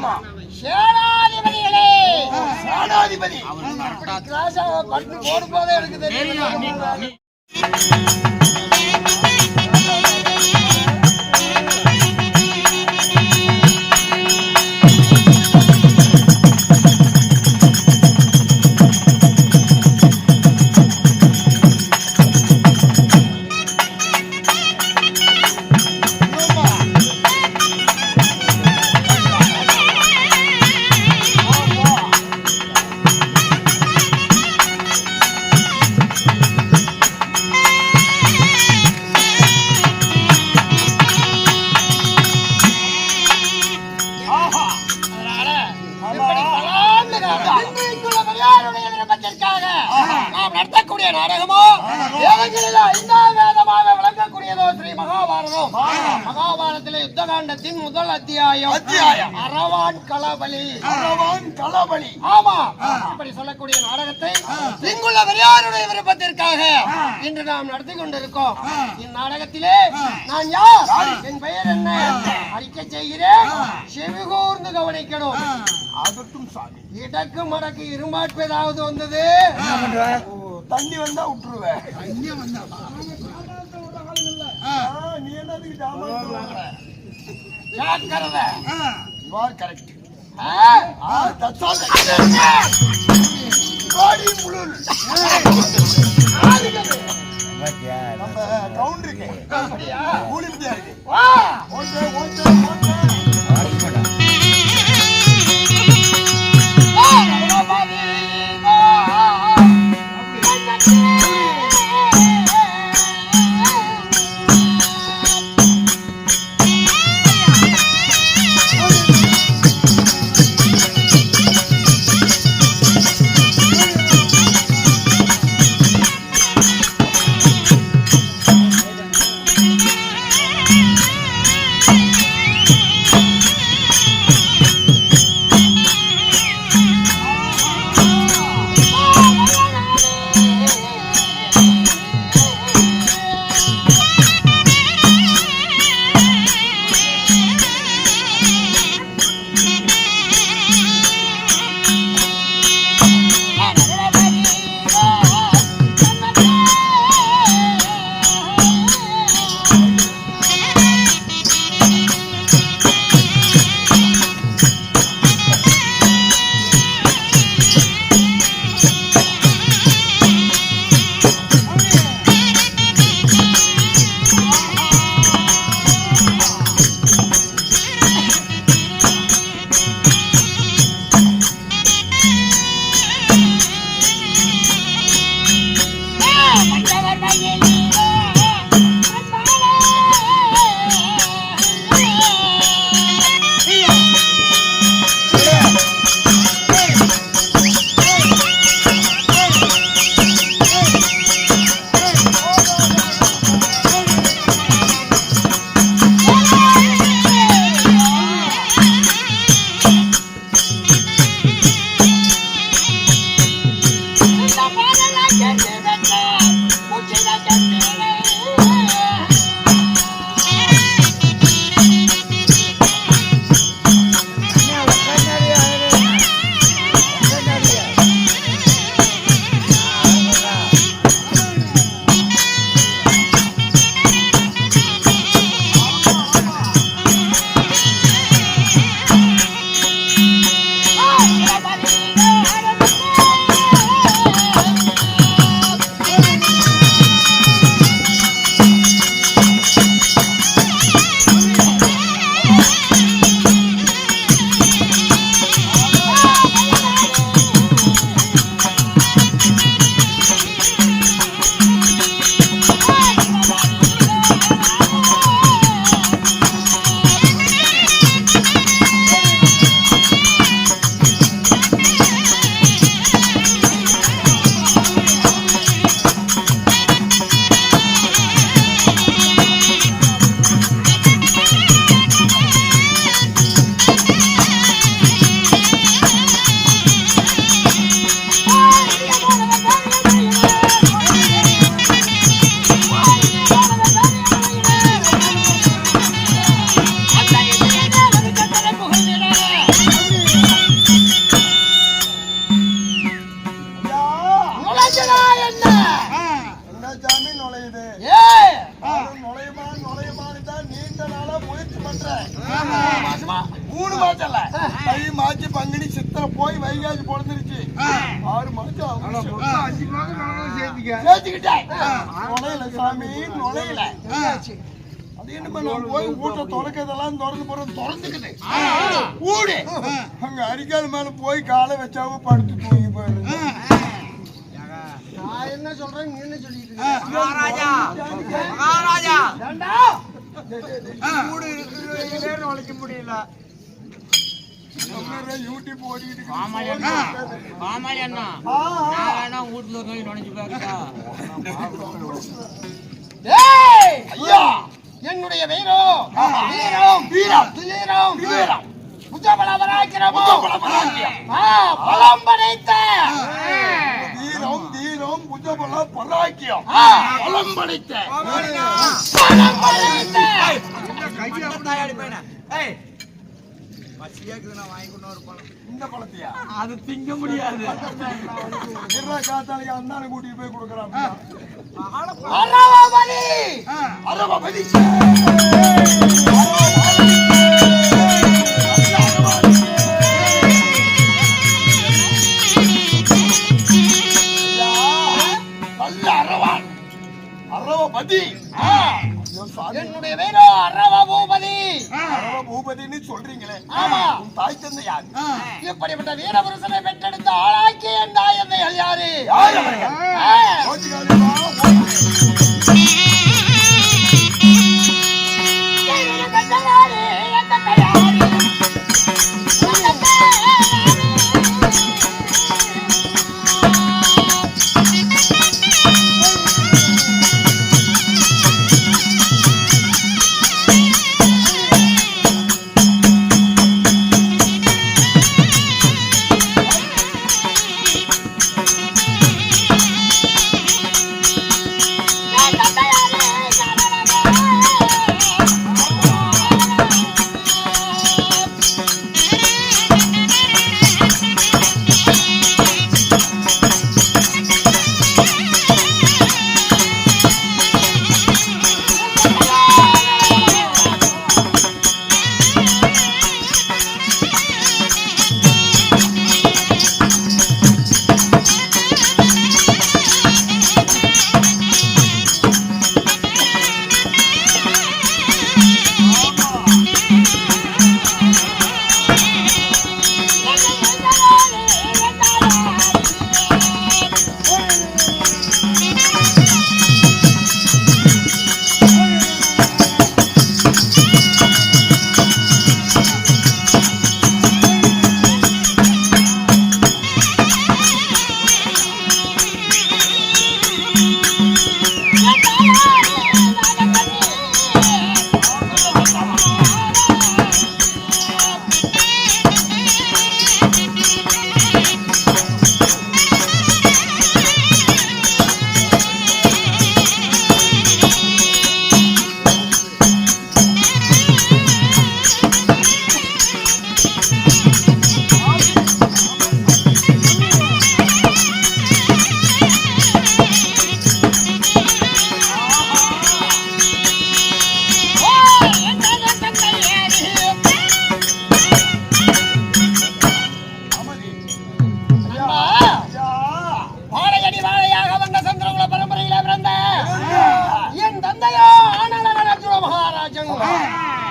ஆமா. சேனாதிபதிகளே, சேனாதிபதி கிளாஸாக பட்டு போடும் போதே எனக்கு தெரியும். நாம் நடத்தக்கூடிய நாடகமோ ஐந்தாம் வேதமாக விளங்கக்கூடியதோ ஸ்ரீ மகாபாரதம். மகாபாரதத்திலே யுத்த காண்டத்தின் முதல் அத்தியாயம் அரவான் களபலி. ஆமா, இப்படி சொல்லக்கூடிய நாடகத்தை இங்குள்ள பெரியாருடைய விருப்பத்திற்காக இன்று நாம் நடத்தி கொண்டிருக்கோம். இந்நாடகத்திலே நான் யார், என் பெயர் என்ன அறிக்கை செய்கிறேன், செவிகூர்ந்து கவனிக்கணும். அதட்டும் சாமி. இடக்கு மடக்கு இருமாட்பு ஏதாவது வந்தது, தண்ணி வந்தா விட்டுருவேன். நீ என்னதுக்கு ஜாக்கிரதை. கரெக்ட். நம்ம கவுண்டருக்கு கூலிப்படியா இருக்கு. போய் வைகாசி பொழுதுருச்சு 6 மாசம் ஆகும். 5 மாதம் சேர்த்துக்கிட்டேன் நுழையில சாமி நுழையில. அது என்னமா நான் போய் வீட்டை திறக்கிறதெல்லாம் திறந்து போறது திறந்துக்குது ஊடு அங்க அரிக்காத மேல போய் காலை வச்சாவ படுத்து தூங்கி போயிடுது. நான் என்ன சொல்றேன் நீ என்ன சொல்லிட்டு மகாராஜா மகாராஜா வீடு இருக்கிற உழைக்க முடியல. யூடியூப் ஓடிக்கிட்டு காமாளி அண்ணா காமாளி அண்ணா நான் வேணா வீட்டுல போய் நுழைஞ்சு பாருடா. ஐயா என்னுடைய வீரம் வீரம் வீரம் வீரம் வீரம் பலம் படைத்த வீரம் தீரம் புஜபல பராக்கியம் பலம் படைத்த இந்த பழத்தையா அது திங்க முடியாது. காத்தாளிக்கு அண்ணானை கூட்டிட்டு போய் கொடுக்குறான். அரவபதி அரவபதி அரவபதி என்னுடைய வீரம் அரவபூபதி. அரவபூபதின்னு சொல்றீங்களே, ஆமா. உன் தாய் தந்தை யாரு? இப்படிப்பட்ட வீரபுருஷனை பெற்றெடுத்த ஆளாக்கி என் தாய் தந்தைகள் யாரு? யார் அவர்கள்? கோச்சிக்காதீங்க,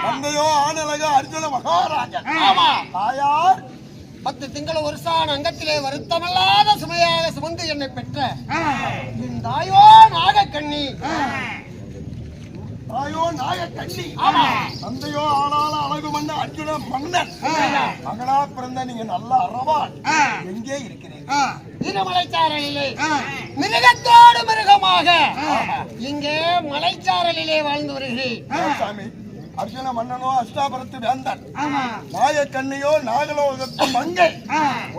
தந்தையோ ஆனழக அர்ஜுன மகாராஜன். ஆமா. தாயார் 10 திங்கள் ஒரு சான் அங்கத்திலே வருத்தமல்லாத சுமையாக சுமந்து என்னை பெற்ற என் தாயோ நாகக்கண்ணி. தாயோ நாகக்கண்ணி. ஆமா. தந்தையோ ஆனால அழகு மன்ன அர்ஜுன மன்னன். மகளா பிறந்த நீங்க நல்ல அரவான். எங்கே இருக்கிறீர்கள்? திருமலைச்சாரலிலே மிருகத்தோடு மிருகமாக இங்கே மலைச்சாரலிலே வாழ்ந்து வருகிறேன். சாமி, அர்ஜுன மன்னனோ அஷ்டாபுரத்து வேந்தன், நாயக்கண்ணியோ நாகலோகத்து மங்கை.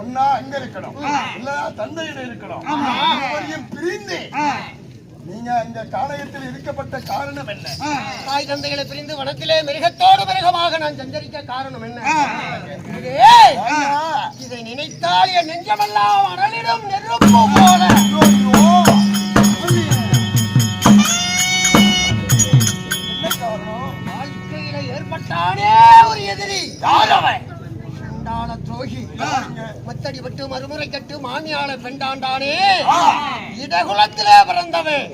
ஒன்னா அங்க இருக்கணும், இல்ல தந்தையிட இருக்கணும். இருவரையும் பிரிந்து நீங்க இந்த காலகத்தில் இருக்கப்பட்ட காரணம் என்ன? தாய் தந்தைகளை பிரிந்து வனத்திலே மிருகத்தோடு மிருகமாக நான் சஞ்சரிக்க காரணம் என்ன? இதை நினைத்தால் என் நெஞ்சமெல்லாம் அனலிடும் நெருப்பு போல. என்ன காரணம்? வாழ்க்கையில ஏற்பட்டானே ஒரு எதிரி. யார் அவன்? சண்டாள துரோகி. மத்தடி பட்டு மறுமுறை கட்டு மாமியாள பெண்டாண்டானே இடகுலத்திலே பிறந்தவன்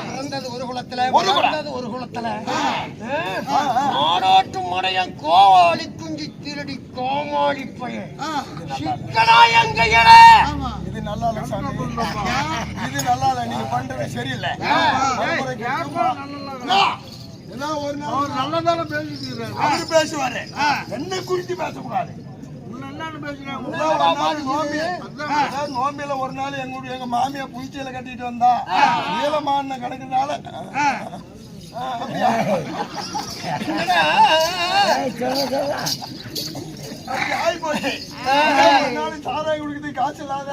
பிறந்தது ஒரு குலத்துல பிறந்தது ஒரு குலத்துல மாடோட்டும் மடையன் கோவாளி குஞ்சு திருடி கோமாளி பையன் சிக்கனா எங்கையில இது நல்லா இல்ல சாமி, இது நல்லா இல்ல. நீங்க பண்றது சரியில்லை. ஏதோ ஒரு நாள் நல்லதான பேசிட்டு அவரு பேசுவாரு, என்ன குறித்து பேசக்கூடாது. நோம்பில ஒரு நாள் எங்க மாமியா புளிச்சையில கட்டிட்டு வந்தா நீளமான கணக்குனால சாராயம் குடிக்கிறது காசு இல்லாத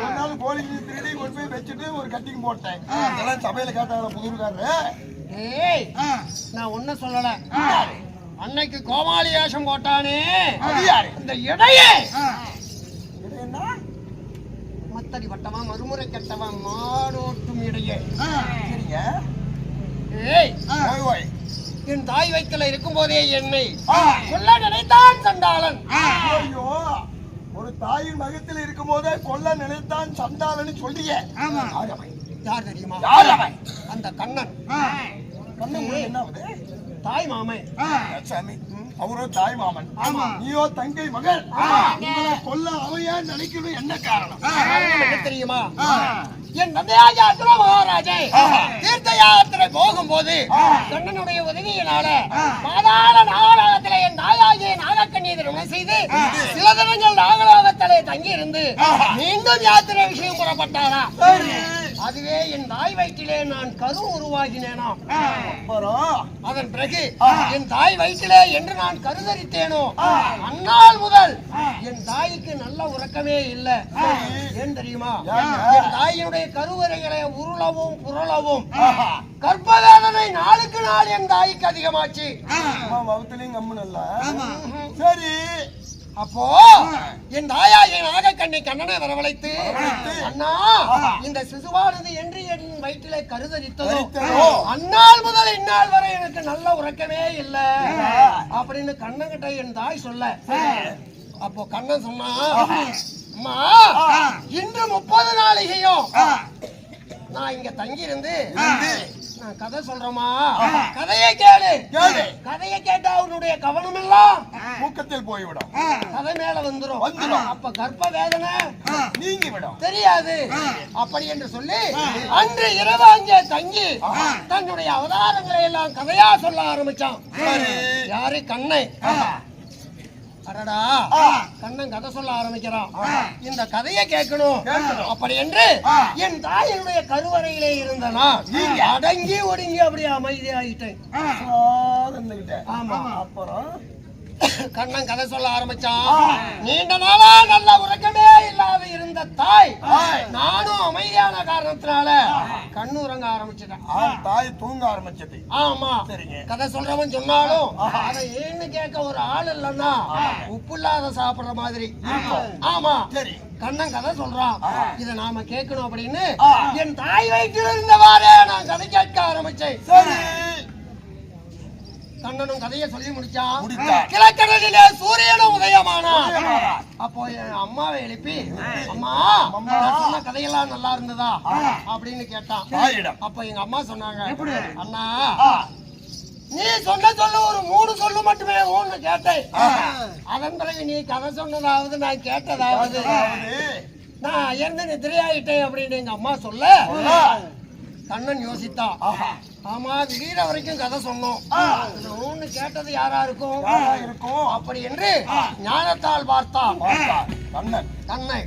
ஒரு நாள் போலீஸ் திருடி கொண்டு போய் வச்சுட்டு ஒரு கட்டிங் போட்டேன். இதெல்லாம் சபையில கேட்டாங்க புதுக்காரரு. நான் ஒன்ன சொல்லல, அன்னைக்கு கோமாளி வேஷம் போட்டானே இந்த இடையே மத்தடி வட்டமா மறுமுறை கட்டவா மாடோட்டும் இடையே. என் தாய் வயிற்றுல இருக்கும் போதே என்னை கொல்ல நினைத்தான் சண்டாளன். ஐயோ, ஒரு தாயின் மகத்தில் இருக்கும் போதே கொல்ல நினைத்தான் சண்டாளன்னு சொல்லிய யார் தெரியுமா? அந்த கண்ணன். கண்ணன் என்ன ஆகுது? தாய் மாமன் சாமி, அவரோ தாய் மாமன், நீயோ தங்கை மகள். கொல்ல அவையா நினைக்கணும், என்ன காரணம்? என்ன தெரியுமா? என் நந்தையாத்திர மகாராஜே தீர்த்த யாத்திரை போகும்போது கண்ணனுடைய உதவியினால பாதாள நாகலோகத்திலே என் தாயாகிய நாகக்கண்ணி திருமண செய்து சில தினங்கள் நாகலோகத்திலே தங்கி இருந்து மீண்டும் யாத்திரை விஷயம் புறப்பட்டாரா? அதுவே என் தாய் வயிற்றிலே நான் கரு உருவாகினேனாம். அதன் பிறகு என் தாய் வயிற்றிலே என்று நான் கருதரித்தேனோ அந்நாள் முதல் என் தாய்க்கு நல்ல உறக்கமே இல்லை. ஏன் தெரியுமா? என் தாயினுடைய கருவறைகளை உருளவும் புரளவும் கற்பவேதனை நாளுக்கு நாள் என் தாய்க்கு அதிகமாச்சு. சரி, அப்போ என் தாயாகிய நாகக்கண்ணை கண்ணனை வரவழைத்து, அண்ணா இந்த சிசுவானது என்று என் வயிற்றிலே கருதரித்ததோ அந்நாள் முதல் இந்நாள் வரை எனக்கு நல்ல உறக்கமே இல்லை அப்படின்னு கண்ணன்கிட்ட என் தாய் சொல்ல, அப்போ கண்ணன் சொன்னா, அம்மா இன்று 30 நாளிகையும் நான் இங்க தங்கி இருந்து நான் கதை சொல்றேமா, கதையை கேளு. கதையை கேட்டா அவனுடைய கவனம் எல்லாம் தூக்கத்தில் போய்விடும், கதை மேல வந்துரும். அப்ப கர்ப்ப வேதனை நீங்கி விடும், தெரியாது. அப்படி என்று சொல்லி அன்று இரவு அங்கே தங்கி தன்னுடைய அவதாரங்களை எல்லாம் கதையா சொல்ல ஆரம்பிச்சான். யாரு? கண்ணை. அடடா, கண்ணன் கதை சொல்ல ஆரம்பிக்கிறான். இந்த கதையை கேட்கணும். அப்படி என்று என் தாயினுடைய கருவறையிலே இருந்தனா அடங்கி ஒடுங்கி அப்படியே அமைதியாயிட்டேன். ஆமா. அப்புறம் கண்ணன் கதை சொல்ல ஆரம்பிச்சான். நீண்ட நாளா நல்ல உறக்கமே இல்லாத இருந்த தாய் நானும் அமைதியான காரணத்தினால கண்ணு உறங்க ஆரம்பிச்சிட்டேன். தாய் தூங்க ஆரம்பிச்சது. ஆமா. கதை சொல்றவன் சொன்னாலும் அதை ஏன்னு கேட்க ஒரு ஆள் இல்லன்னா உப்பு இல்லாத சாப்பிடுற மாதிரி. ஆமா. சரி, கண்ணன் கதை சொல்றான், இதை நாம கேட்கணும் அப்படின்னு என் தாய் வயிற்றில் இருந்தவாறே நான் கதை கேட்க ஆரம்பிச்சேன். கண்ணனும் கதையை சொல்லி முடிச்சான். கிழக்கடலிலே சூரியனும் உதயமானா. அப்போ என் அம்மாவை எழுப்பி, அம்மா சொன்ன கதையெல்லாம் நல்லா இருந்ததா அப்படின்னு கேட்டான். அப்ப எங்க அம்மா சொன்னாங்க, அண்ணா நீ சொன்ன சொல்லு ஒரு 3 சொல்லு மட்டுமே ஒண்ணு கேட்டேன். அதன் பிறகு நீ கதை சொன்னதாவது நான் கேட்டதாவது நான் எந்த நிதிரையாயிட்டேன் அப்படின்னு எங்க அம்மா சொல்ல கண்ணன் யோசித்தான். ஆமா, விடிகிற வரைக்கும் கதை சொன்னோம், ஒண்ணு கேட்டது யாரா இருக்கும்? அப்படி என்று ஞானத்தால் பார்த்தான் கண்ணை.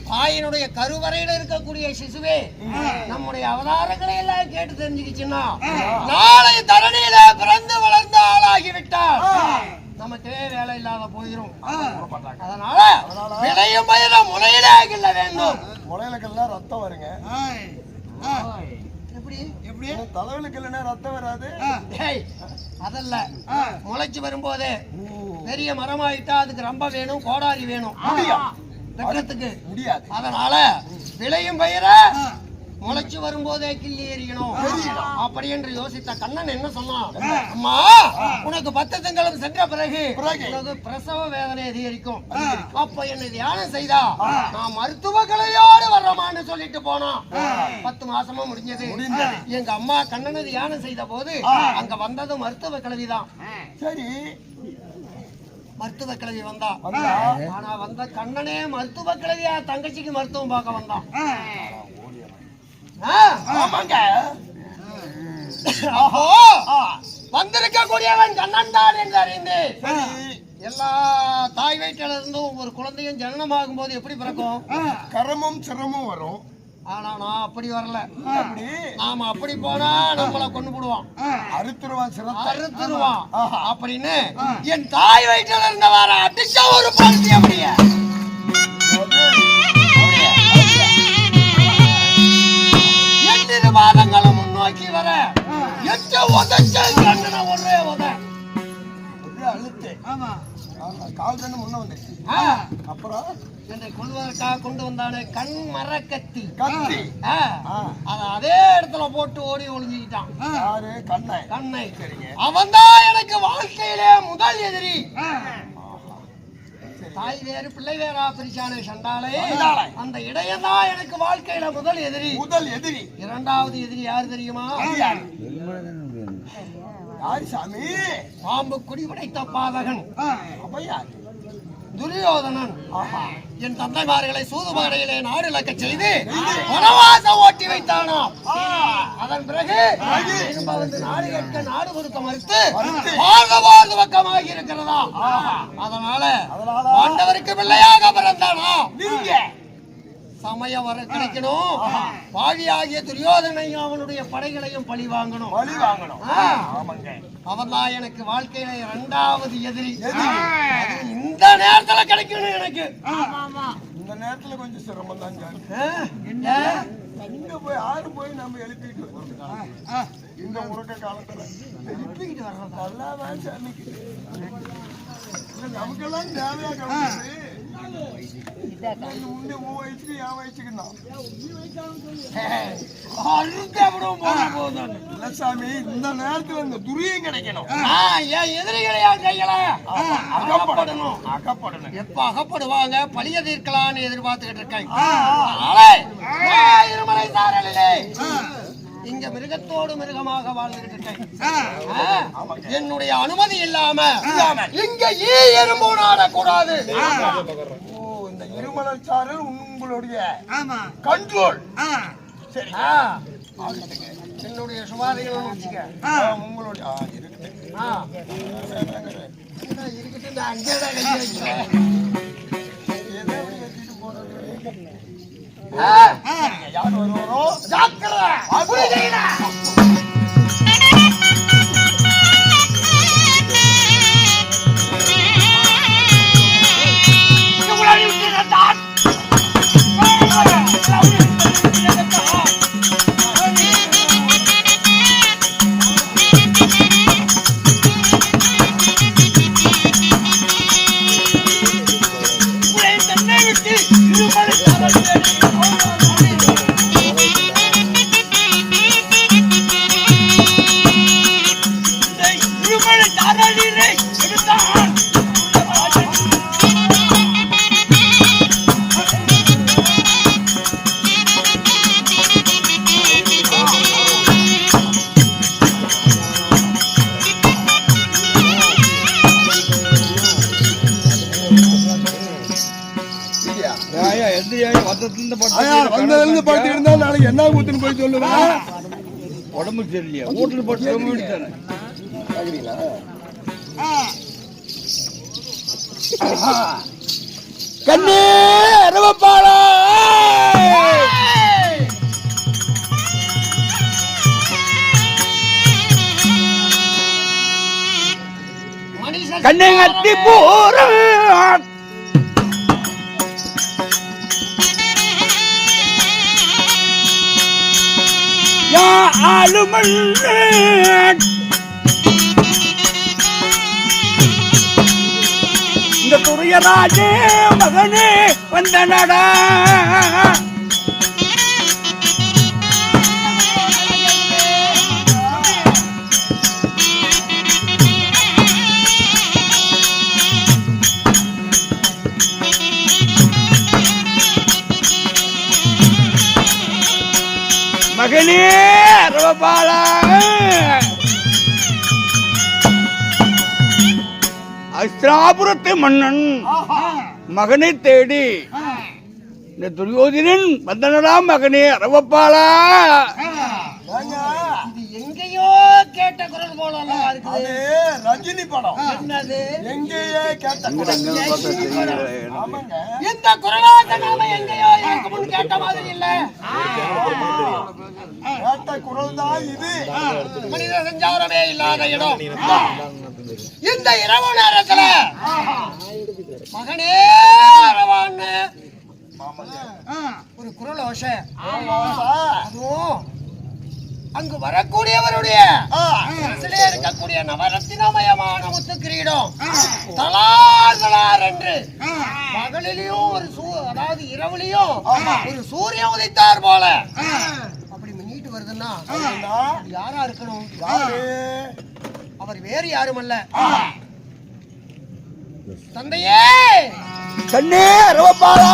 தாயினுடைய கருவறையில இருக்கக்கூடிய சிசுவே நம்முடைய அவதாரங்களை எல்லாம் கேட்டு தெரிஞ்சுக்கிச்சுன்னா நாளை தரணியில பிறந்து வளர்ந்த ஆளாகிவிட்டால் நமக்கே வேலை இல்லாத போயிரும். அதனால விளையும் பயிர முளையிலே கிள்ள வேண்டும். முளையில ரத்தம் வருங்க. எப்படி எப்படி தலைவலுக்கு இல்லைன்னா ரத்தம் வராது. அதல்ல, முளைச்சு வரும்போதே பெரிய மரமாயிட்டா அதுக்கு ரொம்ப வேணும், கோடாரி வேணும், வெட்டுறதுக்கு முடியாது. அதனால விளையும் பயிர முளைச்சு வரும்போதே கிள்ளி எறியணும் அப்படி என்று யோசித்த கண்ணன் என்ன சொன்னான்? அம்மா, உனக்கு 10 திங்களும் சென்ற பிறகு உனக்கு பிரசவ வேதனை அதிகரிக்கும். அப்ப என்னை தியானம் செய்தா நான் மருத்துவ கலையோடு வர்றமான்னு சொல்லிட்டு போனான். 10 மாசமும் முடிஞ்சது. எங்க அம்மா கண்ணனை தியானம் செய்த போது அங்க வந்தது மருத்துவ கல்விதான். சரி, மருத்துவ கிழவி வந்தா. ஆனா வந்த கண்ணனே மருத்துவ கிழவியா தங்கச்சிக்கு மருத்துவம் பார்க்க வந்தான். அப்போ வந்திருக்க கூடியவன் கண்ணன் தான் என்று அறிந்து எல்லா தாய் வயிற்றில இருந்தும் ஒரு குழந்தையும் ஜனனமாகும் போது எப்படி பிறக்கும்? கரமும் சிரமும் வரும். ஆனா நான் அப்படி வரல. நாம அப்படி போனா நம்மள கொண்டு போடுவான், அறுத்துருவான் அப்படின்னு என் தாய் வயிற்றில இருந்த வர அடிச்ச ஒரு பருத்தி அப்படியே 8 மாதங்களும் முன்னோக்கி வர 8 உதச்ச ஒரே உத அழுத்து. ஆமா, கால் ரெண்டு முன்ன வந்துச்சு. அப்புறம் என்னை கொள்வதற்காக கொண்டு வந்தானே கண் மரக்கத்தி கத்தி, அதே இடத்துல போட்டு ஓடி ஒளிஞ்சுக்கிட்டான். யாரு? கண்ணை. கண்ணை. அவன் தான் எனக்கு வாழ்க்கையிலே முதல் எதிரி. தாய் வேறு பிள்ளை வேறா பிரிச்சானே சண்டாலே, அந்த இடையன் தான் எனக்கு வாழ்க்கையில முதல் எதிரி. இரண்டாவது எதிரி யாரு தெரியுமா? யாரு சாமி? பாம்பு குடி உடைத்த பாதகன் துரியோதனன். என் தந்தைமார்களை சூதுமகடையிலே நாடு இழக்க செய்து வனவாசம் ஓட்டி வைத்தானா. அதன் பிறகு வந்து நாடு கேட்க நாடு கொடுக்க மறுத்து வாழ்ந்து பக்கமாகி இருக்கிறதா. அதனால ஆண்டவருக்கு பிள்ளையாக பிறந்தானா. சமயம் வர கிடைக்கணும். பாவியாகிய துரியோதனையும் அவனுடைய படைகளையும் பழி வாங்கணும். அவன் தான் எனக்கு வாழ்க்கையில இரண்டாவது எதிரி. இந்த நேரத்துல கிடைக்கணும் எனக்கு. இந்த நேரத்துல கொஞ்சம் சிரமம் தான். இங்க போய் ஆறு போய் நம்ம எழுப்பிட்டு இந்த முருக்க காலத்துல எழுப்பிக்கிட்டு வர்றோம். நல்லாதான் சாமிக்கு நமக்கெல்லாம் தேவையா கிடக்குது. முன்னே உன் வயசுக்கு என் வயசுக்கு சாமி இந்த நேரத்துல இந்த துரியம் கிடைக்கணும். என் எதிரிகளை என் கையில அகப்படணும். எப்ப அகப்படுவாங்க பழிய தீர்க்கலான்னு எதிர்பார்த்துக்கிட்டு இருக்கேன். இருமலை சாரலிலே இங்க மிருகத்தோடு மிருகமாக வாழ்ந்துகிட்டு இருக்கேன். என்னுடைய அனுமதி இல்லாம இங்க எறும்பு நாடக்கூடாது. இந்த இருமலர் சாரல் உங்களுடைய கண்ட்ரோல். சரி, என்னுடைய சுவாதிகள் வச்சுக்க. உங்களுடைய இருக்குது இருக்கட்டு. அங்கேதான் கை வைக்கிறேன். யார் வருவாரோ ஜாக்கிரதை. வந்ததுல பாட்டு இருந்தா நாளைக்கு என்ன ஊத்துன்னு போய் சொல்லுவேன். உடம்பு சரியில்லையா? வீட்டுல போட்டு கண்ணே அரவப்பாளா கண்ணை கட்டி போற ஆளுமல் இந்த துரியராஜே மகனே வந்த நடா ரவபாலா அஸ்திராபுரத்து மன்னன் மகனை தேடி இந்த துரியோதனன் வந்தனடா மகனே ரவபாலா. ஏங்க, இது எங்கேயோ கேட்ட குரல் போல இருக்குது. அது ரஜினி படம். என்னது? எங்கேயே கேட்ட குரல். ஆமாங்க. இந்த குரலாக நாம எங்கேயோ எனக்கு முன் கேட்ட மாதிரி இல்ல. கேட்ட குரல் தான் இது. மனித சஞ்சாரமே இல்லாத இடம். இந்த இரவு நேரத்துல மகனே அரவான்னு ஒரு குரல் ஓசை. அதுவும் அங்கு வரக்கூடியவருடைய மனசிலே இருக்கக்கூடிய நவரத்தினமயமான முத்து கிரீடம் தலார் என்று பகலிலையும் அதாவது இரவுலையும் ஒரு சூரியன் உதைத்தார் போல அப்படி மின்னிட்டு வருதுன்னா யாரா இருக்கணும்? அவர் வேறு யாரும் அல்ல, தந்தையே கண்ணே ரவபாலா.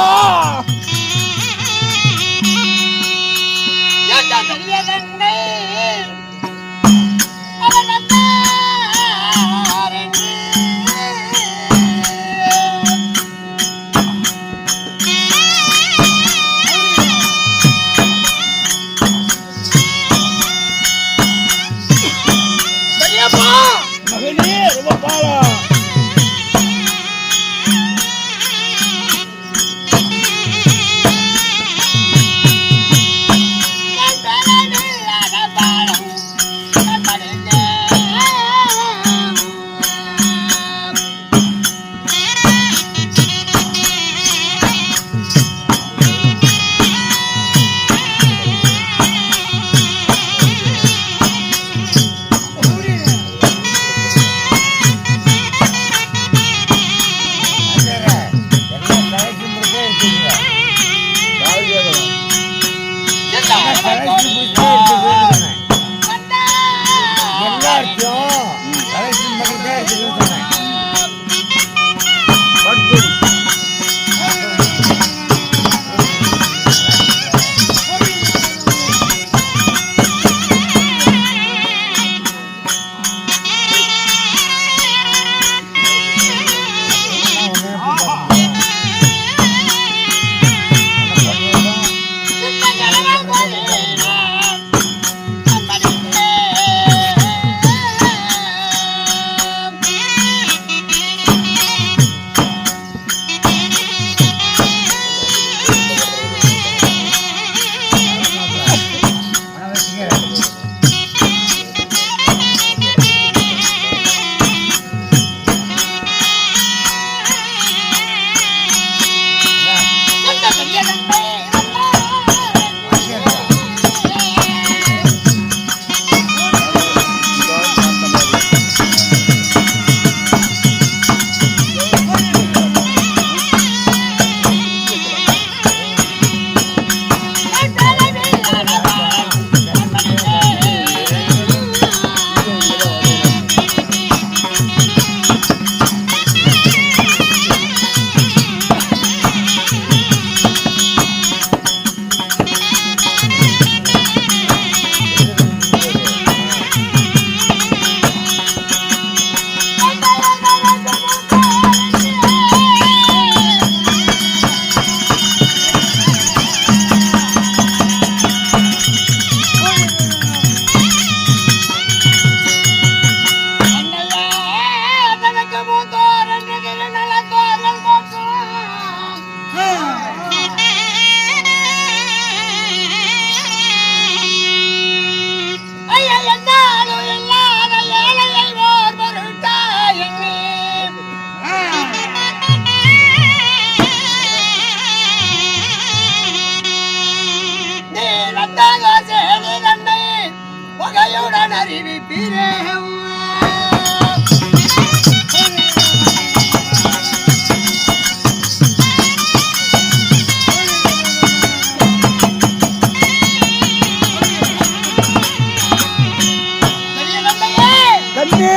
மகனே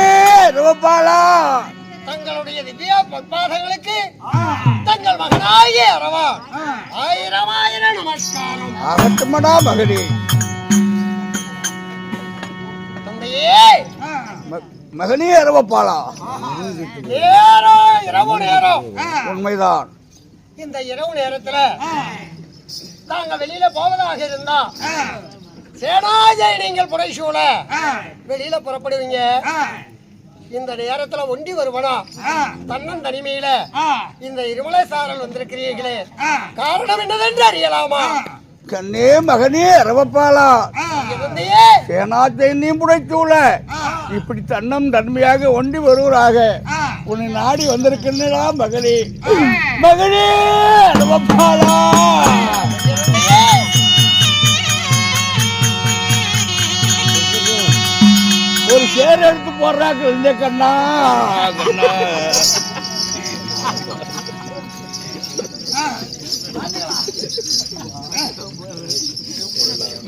ரவபாலா. தங்களுடைய திவ்ய பொற்பாதங்களுக்கு தங்கள் மகனாகிய அரவா ஆயிரம் ஆயிரம் நமஸ்காரம். ஆகட்டுமடா மகனே. மகனே அரவப்பாலா, நேரம் இரவு நேரம். உண்மைதான். இந்த இரவு நேரத்துல நாங்க வெளியில போவதாக இருந்தா சேனாஜை நீங்கள் புடைசூழ வெளியில புறப்படுவீங்க. இந்த நேரத்துல ஒண்டி வருவனா தன்னன் தனிமையில இந்த இருமலை சாரல் வந்திருக்கிறீர்களே, காரணம் என்னதென்று அறியலாமா? கண்ணே மகனே அரவப்பாலா, சேனாத்தை நீ புடைச்சூழ இப்படி தன்னம் தன்மையாக ஒண்டி வருவராக உன்னை நாடி வந்திருக்கின்றா மகனே. மகனே அரவப்பாலா, ஒரு சேர் எடுத்து போடுறாங்க இந்த கண்ணா.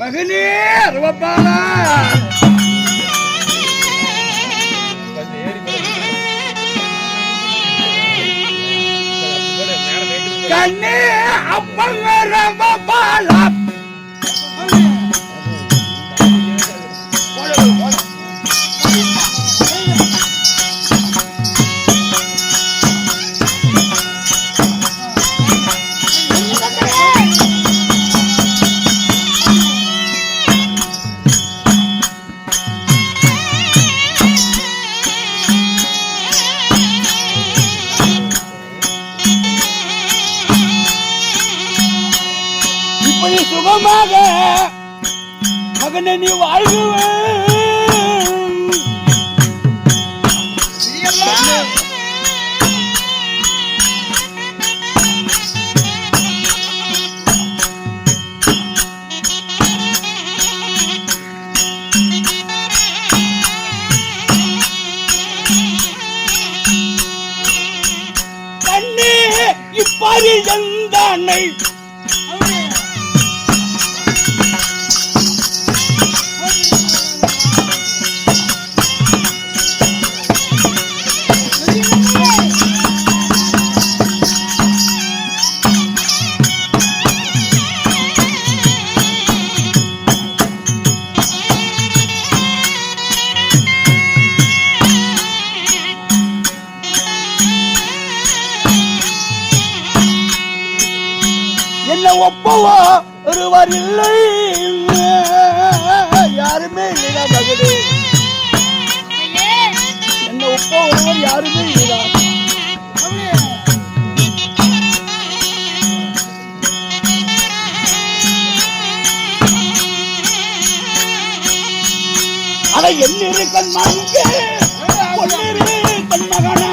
மகனே அரவப்பாலா, கண்ணே அப்பங்க அரவப்பாலா, இப்படி சுகமாக மகனை நீ வாழ்வே. கண்ணே இப்பாரி எந்தானை என்ன ஒப்பவா ஒருவர் இல்லை, யாருமே இல்லைடா மகனே. என்ன ஒப்ப ஒருவர் யாருமே இல்லைடா. அட என்ன கண் மகனே, கண் மகனா,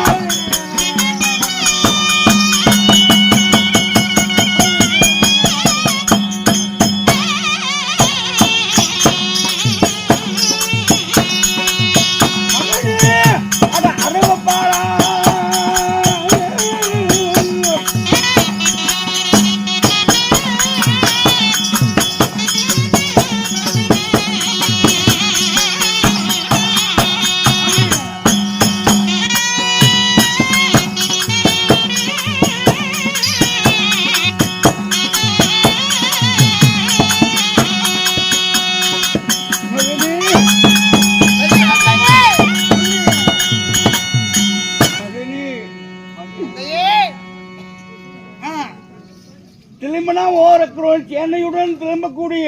திரும்பினா ஓரக்கிறோம் சென்னையுடன் திரும்பக்கூடிய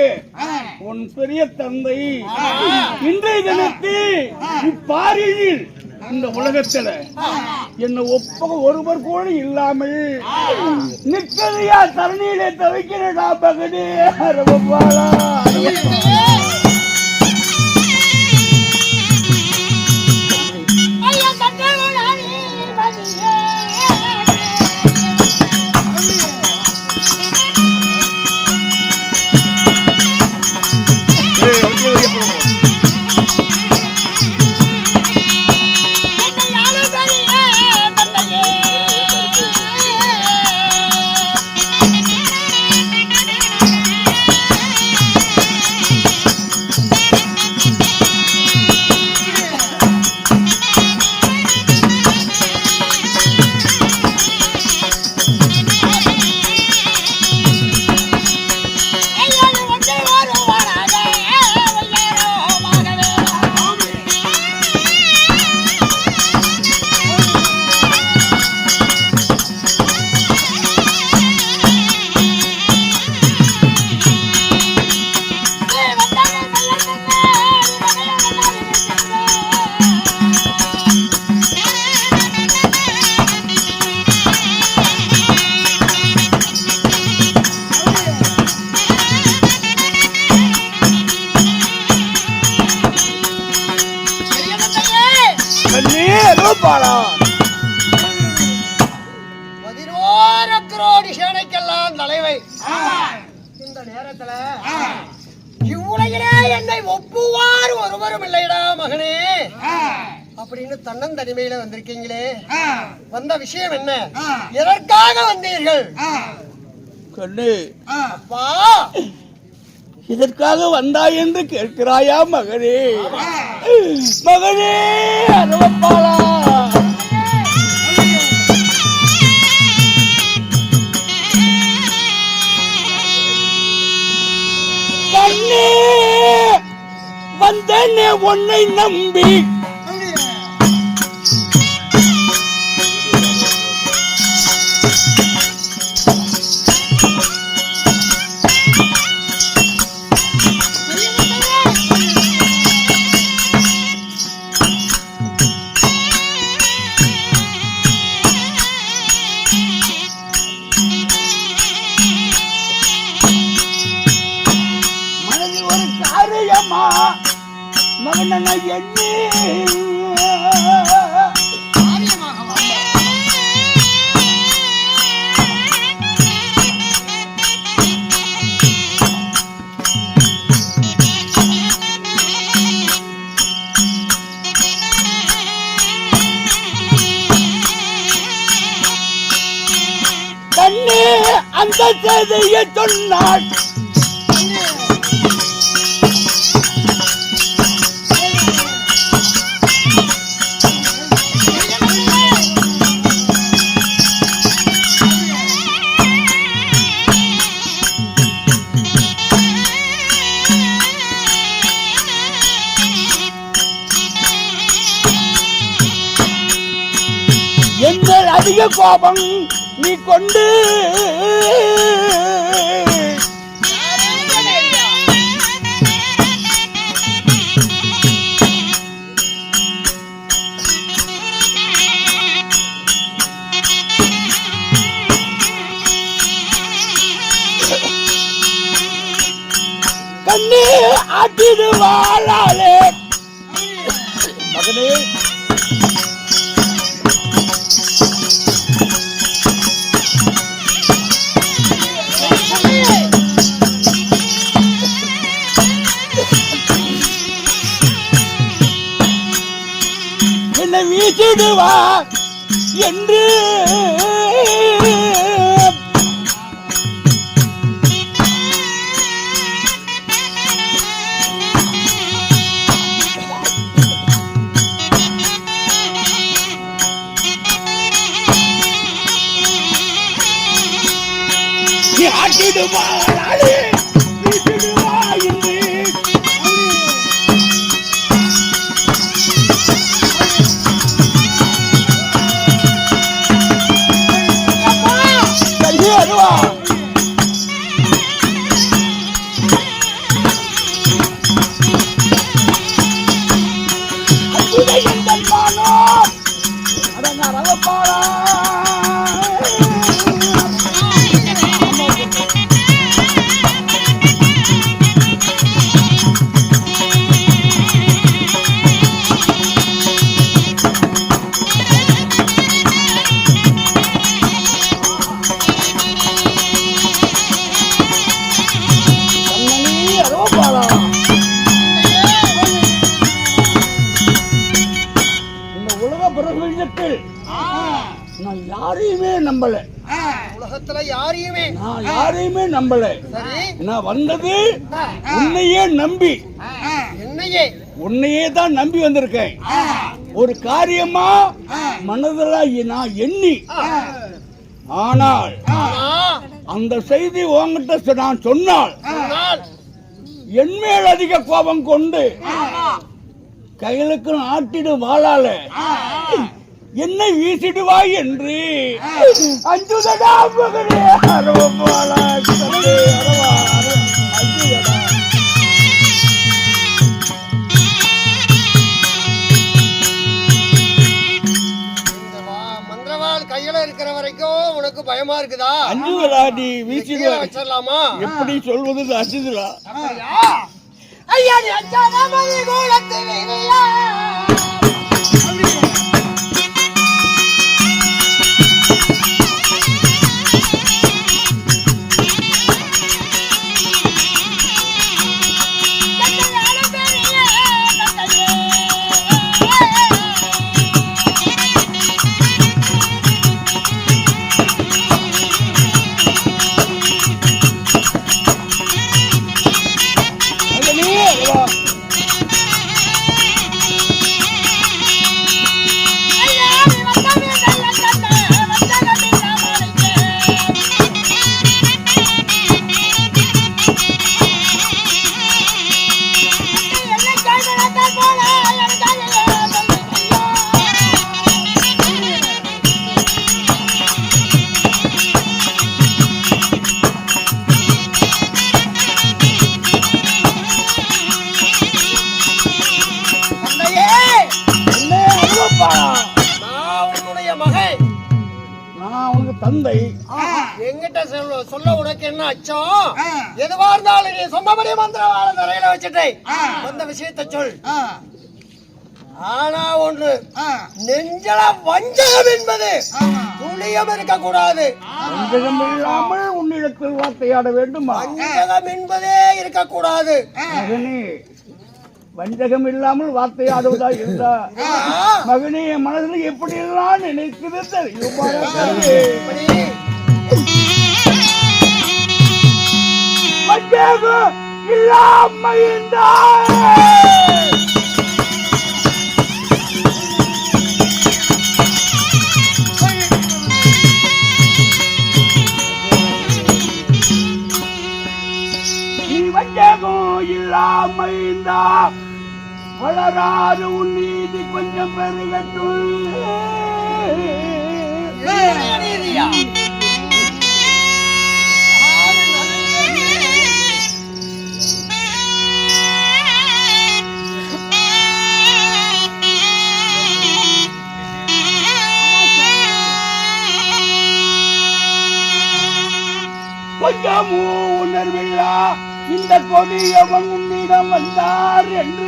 உன் பெரிய தந்தை இன்றைய தினத்தில் இப்பாரியில் இந்த உலகத்துல என்ன ஒப்பக ஒருவர் கூட இல்லாமல் நிற்கலையா தரணியிலே தவிக்கிறடா பகனே அரவப்பாலா. அரவப்பாளா 11 கோடி சேனைக்கெல்லாம் தலைவை. இந்த நேரத்துல இவ்வுலகிலே என்னை ஒப்புவார் ஒருவரும் இல்லைடா மகனே அப்படின்னு தன்னந்தனிமையில வந்திருக்கீங்களே. வந்த விஷயம் என்ன? எதற்காக வந்தீர்கள்? கண்ணு அப்பா, இதற்காக வந்தாய் என்று கேட்கிறாயா மகனே? மகனே அரவப்பாளா, கண்ணே வந்தேனே உன்னை நம்பி. மகனை எண்ணி கண்ணே அந்த செய்தியை சொன்னாள். என்மேல் அதிக கோபம் நீ கொண்டு கண்ணே ஆட்டிடுவாளாலே. மகனே என்னை வீசிடுவா என்று ஆட்டிடுவாளே வீசிடுவா என்று வருவா. நான் யாரையுமே நம்பல. உலகத்துல யாரையுமே நான் யாரையுமே நம்பல. சரி, நான் வந்தது உன்னையே நம்பி, உன்னையே தான் நம்பி வந்திருக்கேன். ஒரு காரியமா மனதில் நான் எண்ணி, ஆனால் அந்த செய்தி உன்கிட்ட நான் சொன்னால் என் மேல் அதிக கோபம் கொண்டு கையிலுக்கு ஆட்டிடு வாழால என்னை வீசிடுவாய் என்று அஞ்சுதடா மகனே. அரவப்பாளா தம்பி, அரவா அஞ்சுதடா. மந்திரவாள் கையில இருக்கிற வரைக்கும் உனக்கு பயமா இருக்குதா? அஞ்சுதடா, நீ வீசிடுவா வச்சிடலாமா? எப்படி சொல்வது அஞ்சுதடா. ஐயா நீ அஞ்சாத மதி கோலத்து வீரையா. தந்தை. எங்கிட்ட சொல்ல உனக்கு என்ன அச்சம்? எதுவா இருந்தாலும் நீ சொன்னபடி மந்திரவாள தரையில வச்சுட்டே அந்த விஷயத்தை சொல். ஆனா ஒண்ணு, நெஞ்சல வஞ்சகம் என்பது துளியம் இருக்க கூடாது. வஞ்சகம் இல்லாமல் உன்னிடத்தில் வார்த்தையாட வேண்டுமா? வஞ்சகம் என்பதே இருக்க கூடாது. மகனே, வஞ்சகம் இல்லாமல் வார்த்தையாடுவதா இருந்தா மகனே என் மனதில் எப்படி எல்லாம் நினைக்கிறது தெரியுமா? வஞ்சகம் இல்லாமல் இருந்தா இல்லாமைந்தா வளராது உன் நீதி கொஞ்சம் பெருகட்டும். கொஞ்சமும் உணர்வில்லா இந்த கொடியவன் உன்னிடம் வந்தார் என்று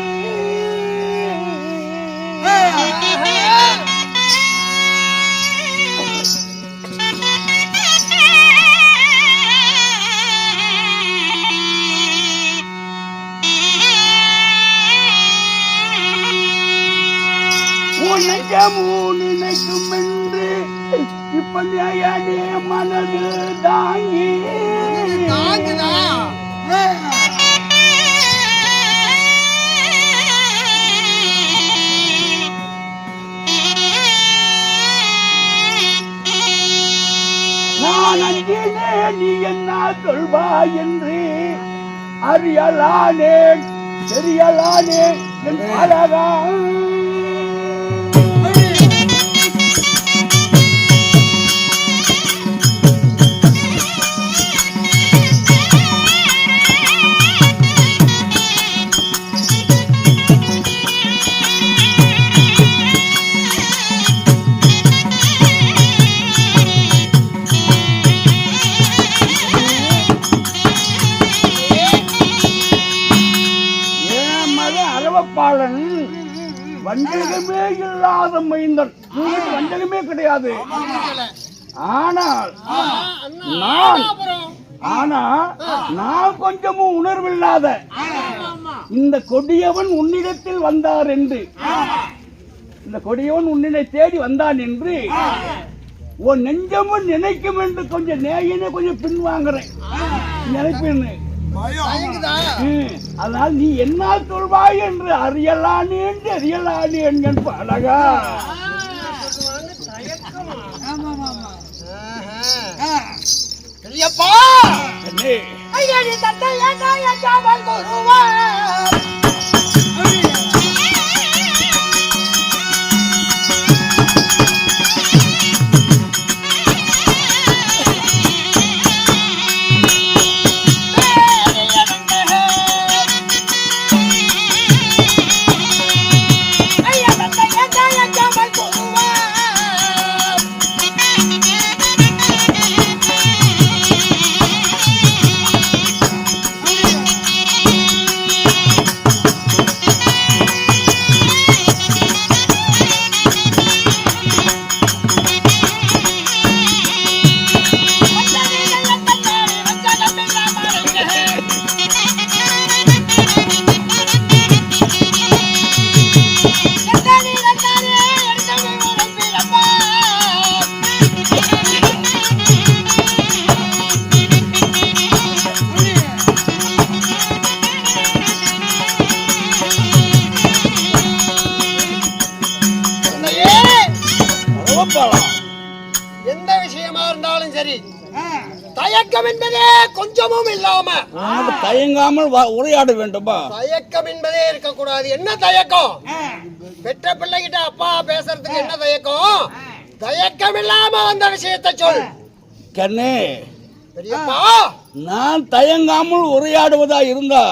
உனக்கமும் நினைக்கும் என்று இப்ப நியாயனே மனது தாங்கி நான் அஞ்சினே நீ என்ன சொல்வாய் என்று அறியலானே தெரியலானே என் அழகா வஞ்சகமே இல்லாத மைந்தன், வஞ்சகமே கிடையாது. ஆனால் நான் கொஞ்சமும் உணர்வில்லாத இந்த கொடியவன் உன்னிடத்தில் வந்தார் என்று, இந்த கொடியவன் உன்னினை தேடி வந்தான் என்று உன் நெஞ்சமும் நினைக்கும் என்று கொஞ்சம் நேயனே கொஞ்சம் பின்வாங்குறேன் நினைப்பேன்னு. அதனால் நீ என்ன சொல்வாய் என்று அறியலானே என் பழகா. எந்த விஷயமா இருந்தாலும் சரி, தயக்கம் என்பதே கொஞ்சமும் இல்லாம தயங்காமல் உரையாட வேண்டுமா? தயக்கம் என்பதே இருக்கக்கூடாது. என்ன தயக்கம்? பெற்ற பிள்ளைகிட்ட அப்பா பேசுறதுக்கு என்ன தயக்கம்? தயக்கம் இல்லாம அந்த விஷயத்தை சொல். கண்ணே, பெரியப்பா, நான் தயங்காமல் உரையாடுவதா இருந்தா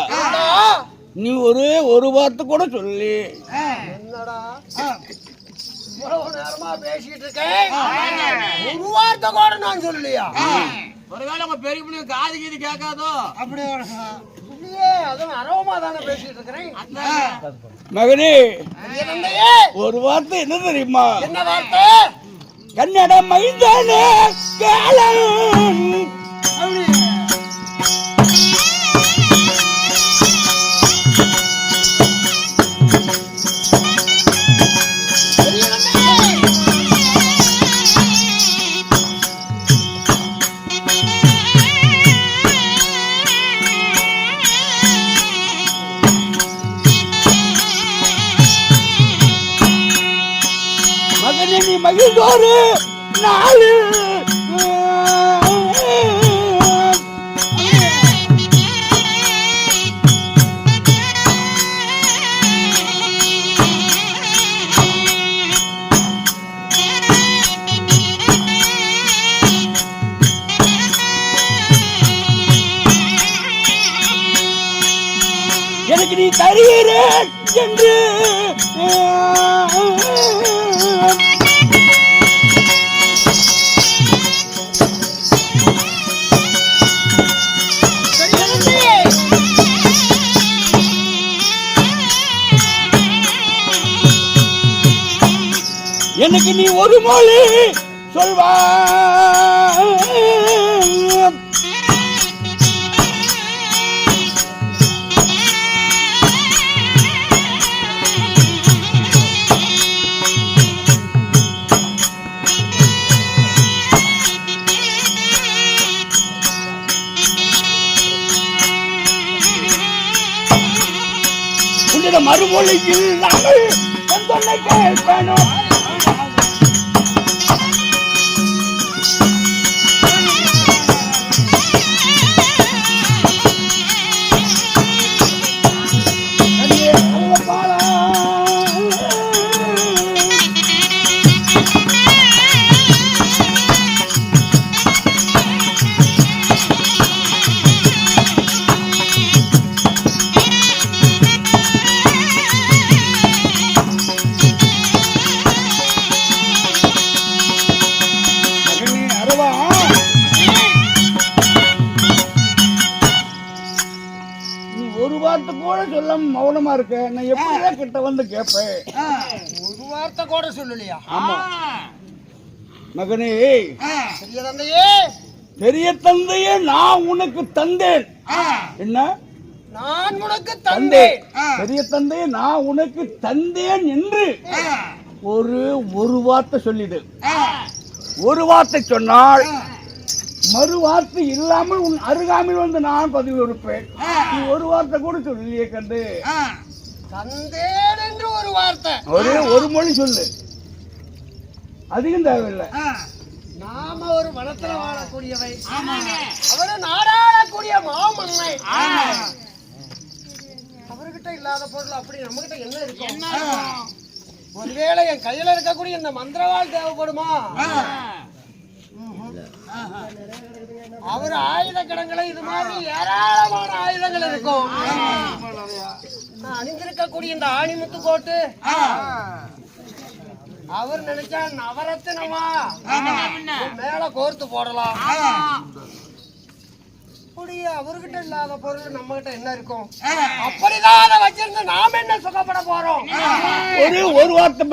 நீ ஒரு வார்த்தை கூட சொல்லி. என்னடா இவ்வளவு நேரமா பேசிட்டு இருக்கேன் ஒரு வார்த்தை கூட நான் சொல்லலையா? ஒருவேளை உங்க பெரிய பிள்ளைங்க காது கீது கேட்காதோ? அப்படியே இல்லையே, அதுவும் அரவமா தானே பேசிட்டு இருக்கிறேன். மகனே பெரிய தந்தையே, ஒரு வார்த்தை என்ன தெரியுமா? என்ன வார்த்தை? கன்னட மைதானே காலம். மகனே மகிழ்ந்தோரு நாளு எனக்கு நீ தருகிறேன் என்று எனக்கு நீ ஒரு மொழி சொல்வா. உன்னிடம் மறுமொழியில் நாங்கள் சொன்ன கேட்பேனோ. கூட சொல்ல மௌனமா இருக்க, நான் எப்படிதான் கிட்ட வந்து கேட்பேன்? ஒரு வார்த்தை கூட சொல்லலையா? ஆமா மகனே. பெரிய தந்தையே, பெரிய தந்தையே நான் உனக்கு தந்தேன். என்ன? நான் உனக்கு தந்தேன். பெரிய தந்தையே நான் உனக்கு தந்தேன் என்று ஒரு வார்த்தை சொல்லிடு. ஒரு வார்த்தை சொன்னால் மறு வார்த்தை இல்லாமல் உன் அருகாமையில் வந்து நான் பதிவு இருப்பேன். நீ ஒரு வார்த்தை கூட சொல்லியே கண்டு. தந்தேன் என்று ஒரு வார்த்தை, ஒரே ஒரு மொழி சொல்லு, அதிகம் தேவையில்லை. நாம ஒரு வனத்துல வாழக்கூடியவை, அவரு நாடாளக்கூடிய மாமன்னை. அவர்கிட்ட இல்லாத பொருள் அப்படி நம்ம கிட்ட என்ன இருக்கும்? ஒருவேளை என் கையில இருக்கக்கூடிய இந்த மந்திரவாள் தேவைப்படுமா? அவர் ஆயுத கிடங்களை இது மாதிரி ஏராளமான ஆயுதங்கள் இருக்கும். அணிந்திருக்கக்கூடிய இந்த ஆணிமுத்து கோட்டு அவர் நினைச்சா நவரத்தினமா மேல கோர்த்து போடலாம். அவர்கிட்ட இல்லாத பொருள் நம்ம கிட்ட என்ன இருக்கும்? அப்படிதான் வச்சிருந்து நாம என்ன சுகப்பட போறோம்? ஒரு வார்த்தை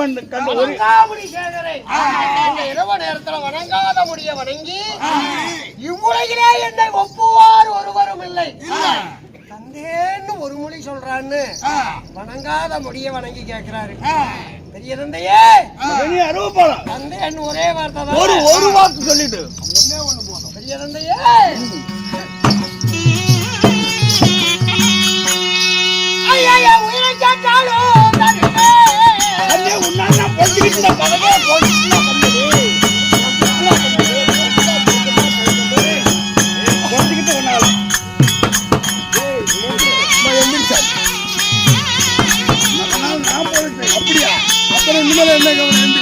இரவு நேரத்துல வணங்காத முடிய வணங்கி இவ்வுலகிலே என்னை ஒப்புவார் ஒருவரும் இல்லை. தந்தேன்னு ஒரு மொழி சொல்றான்னு வணங்காத முடிய வணங்கி கேட்கிறாரு. பெரிய தந்தையே, தந்தைன்னு ஒரே வார்த்தை தான், ஒரு வார்த்தை சொல்லிட்டு பெரிய தந்தையே. உயிரை கேட்டாலும் உன்னா பொழுதுகிட்டு பதவே பொழுது அப்படியா? அப்புறம் இனிமேல் என்ன கவனம்?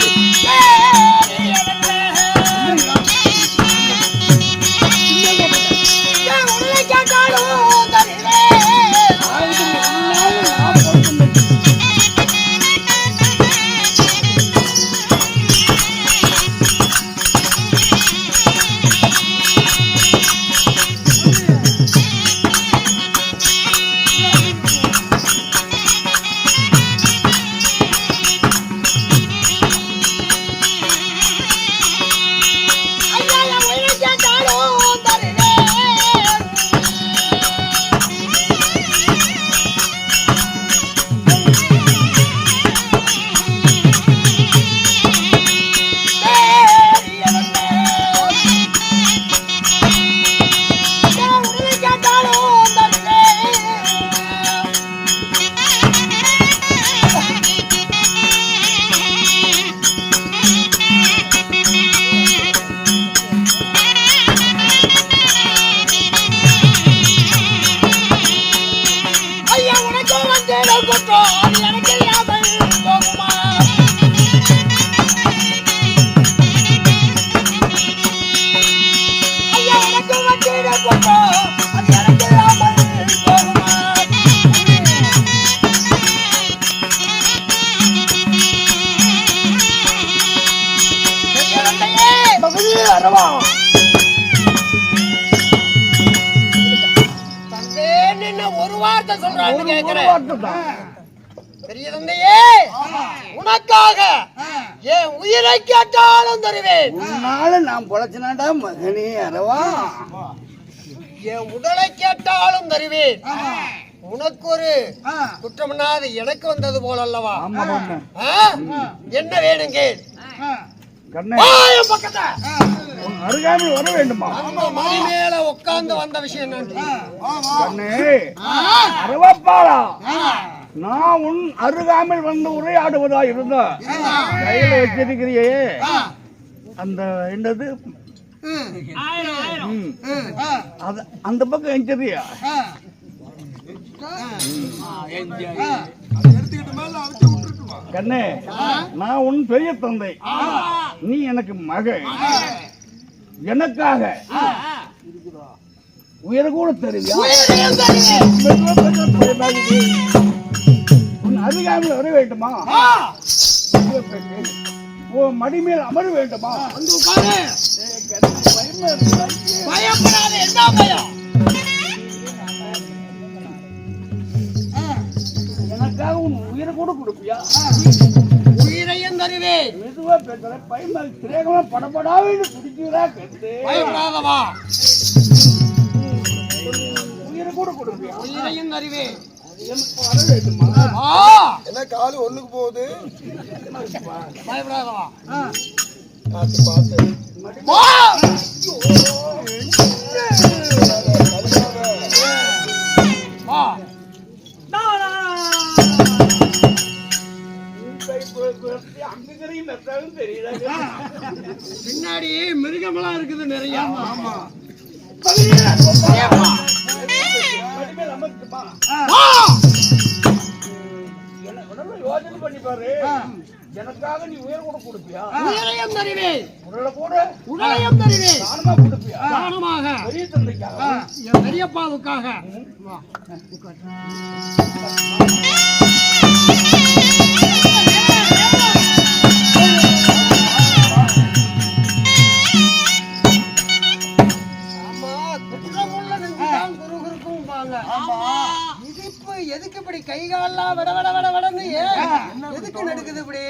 போட்டோ அது எனக்கு இல்லாமல் போகுமா? மகனே அரவா தந்தே நின்ன ஒரு வார்த்தை சொல்றான்னு ஒரு கேக்குறேன். வார்த்தை தான். பெரிய தந்தையே, உனக்காக என் உயிரை கேட்டாலும் தருவேன். உன்னால நான் பொழைச்சனாடா மகனே அரவா. என் உடலை கேட்டாலும் தருவேன். உனக்கு ஒரு குற்றம்னா அது எனக்கு வந்தது போல அல்லவா? ஆமா பொண்ணு. என்ன வேணும் கேள். கண்ணே வா என் பக்கத்துல. உன் அருகாமையில் வர வேண்டுமா? அந்த மணி மேல உட்கார்ந்து வந்த விஷயம் நன்றி. கண்ணே அரவப்பாளா, நான் உன் அருகாமையில் வந்து உரையாடுவதா இருந்த கையில வச்சிருக்கிறியே அந்த என்னது அந்த பக்கம் எஞ்சியா? கண்ணே நான் உன் பெரிய தந்தை, நீ எனக்கு மகன். எனக்காக உயிரை கூட தருவியா? உன் அருகாமையில் வர வேண்டுமா? உன் மடி மேல் அமர வேண்டுமா? வந்து உட்காரு. பயப்படாத. என்ன பயம்? எனக்காக உன் உயிரை கூட கொடுப்பியா? உயிரையும் தருவேன். மெதுவா பேசுற பையன் திரேகமா படப்படாவின்னு குடிக்கிறா கத்து. பயப்படாதவா. உயிரை கூட கொடுப்பியா? உயிரையும் தருவேன். எனக்கு வர வேண்டுமா? என்ன காலு ஒண்ணுக்கு போகுது? பயப்படாதவா. பார்த்து பார்த்து வா. வா. பின்னாடி மிருகமெல்லாம் இருக்குது நிறைய. ஆமா. யோசனை பண்ணி பாரு. எனக்காக நீ உயிர் கூட கொடுப்பியா? உயிரையும் தருவேன். உடலையும் தருவேன். தானமா கொடுப்பியா? தானமாக. பெரிய தந்தைக்காக, என் பெரியப்பாவுக்காக. வா. எதுக்கு இப்படி கை காலெல்லாம் விட விட விட விடன்னு எதுக்கு நடுக்குது இப்படி?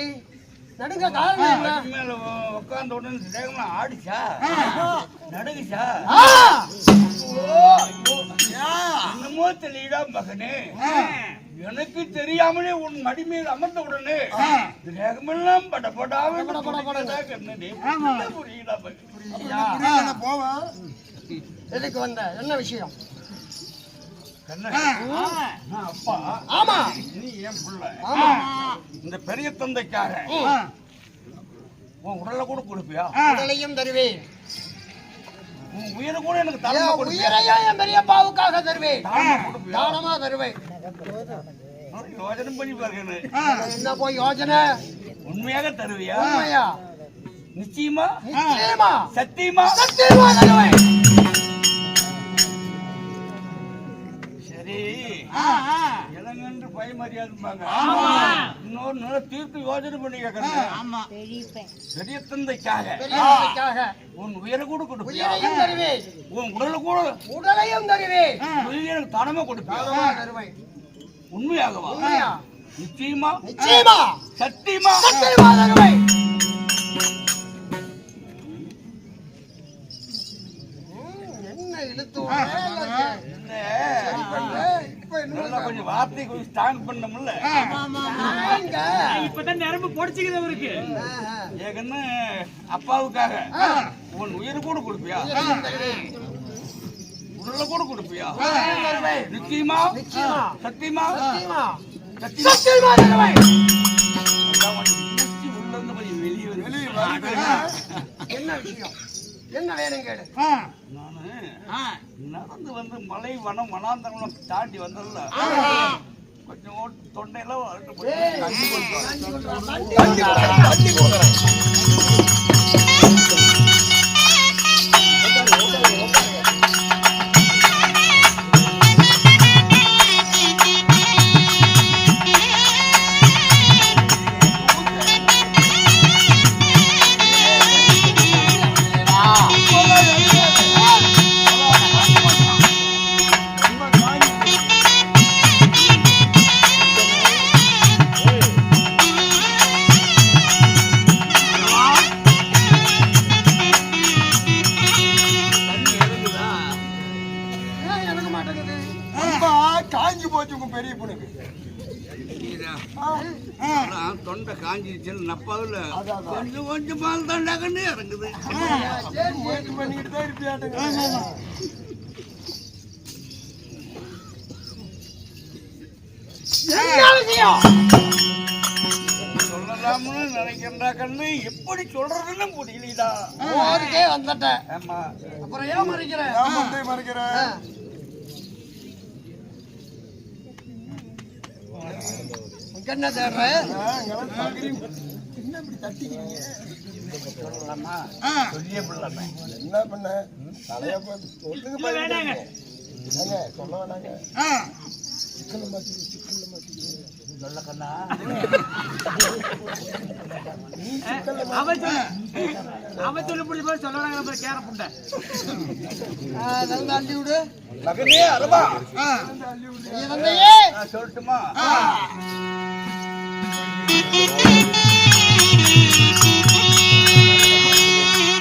நடுங்க காரணம் என்ன? உட்கார்ந்த உடனே ஆடிச்சா நடுங்குச்சா? என்னமோ தெரியடா மகனே, எனக்கு தெரியாமலே உன் மடிமையில் அமர்ந்த உடனே தேகமெல்லாம் படப்படாம புரியுதா? போவேன். எதுக்கு வந்த? என்ன விஷயம்? அப்பா, ஆமா நீ என் புள்ள. ஆமா. இந்த பெரிய தந்தைக்காக உன் உடலை கூட கொடுப்பியா? உடலையும் தருவேன். உன் உயிரை கூட எனக்கு தானமா கொடுப்பியா? உயிரையும் என் பெரியப்பாவுக்காக தருவேன். தானமா கொடுப்பியா? தானமா தருவேன். யோசனை பண்ணி பாருங்க. என்ன போய் யோசனை? உண்மையாக தருவியா? உண்மையா? நிச்சயமா? நிச்சயமா? சத்தியமா? சத்தியமா தருவேன். சரி, இளங்கன்று பயமறியாதுப்பாங்க. இன்னொரு நல்ல தீர்த்து யோசனை பண்ணி கேட்கறேன். பெரிய தந்தைக்காக உன் உயிரை கூட கொடுப்பியா? உயிரையும் தருவேன். உன் உடலை கூட உடலையும் தருவேன். எனக்கு தானமா கொடுப்பியா? தருவேன். உண்மையாகவா? உண்மையா? நிச்சயமா? நிச்சயமா? சத்தியமா? சத்தியமா தருவேன். என்ன இழுத்து கொஞ்சம் வார்த்தை கொஞ்சம் ஸ்ட்ராங் பண்ணமுல்ல. இப்பதான் நரம்பு பொடிச்சுக்குது அவருக்கு. ஏகன்னு அப்பாவுக்காக உன் உயிரை கூட கொடுப்பியா? உடலை கூட கொடுப்பியா? நிச்சயமா? சத்தியமா? சத்தியமா தருவேன். என்ன விஷயம்? என்ன வேணும் கேடு? நடந்து வந்து மலை வனம் வனாந்தரம் தாண்டி வந்தல கொஞ்சம் தொண்டையெல்லாம் மாட்டேங்குது. அம்மா காஞ்சி போச்சு உங்க பெரிய பொண்ணுக்கு. தொண்டை காஞ்சிச்சுன்னு நப்பாவில் அதான், அதான். கொஞ்சம் கொஞ்சம் பால் தாண்டாக்கன்னு இறங்குது. முயற்சி பண்ணிக்கிட்டு தான் இருப்பியாட்டுங்க. என்ன விஷயம்? சொல்லலாம்னு நினைக்கிறா கண்ணு, எப்படி சொல்றதுன்னு புரியலடா. ஊருக்கே வந்துட்டேன். ஆமா, அப்புறம் ஏன் மறைக்கிறேன்? நான் மட்டும் மறைக்கிறேன். என்ன தேடுற? இங்கெல்லாம் தகுதி- என்ன இப்படி தட்டிக்கிறீங்க? சொல்லலாமா? சொல்லியே பண்ணலாமே. என்ன பண்ண தலைய பார்த்து சொல்லுங்க பையன். என்னங்க சொல்ல வேணாங்க. சிக்கல்ல மாட்டிக்கிறீங்க, சிக்கல்ல மாட்டிக்கிறீங்க. சொல்ல கண்ணா, நீ சிக்கல்ல அவன் சொல்லி புள்ளி போய் சொல்லுவாங்க கேர புண்டை. அதெல்லாம் தள்ளி விடு. மகனே அரபா, நீ வந்தையே நான் சொல்லட்டுமா?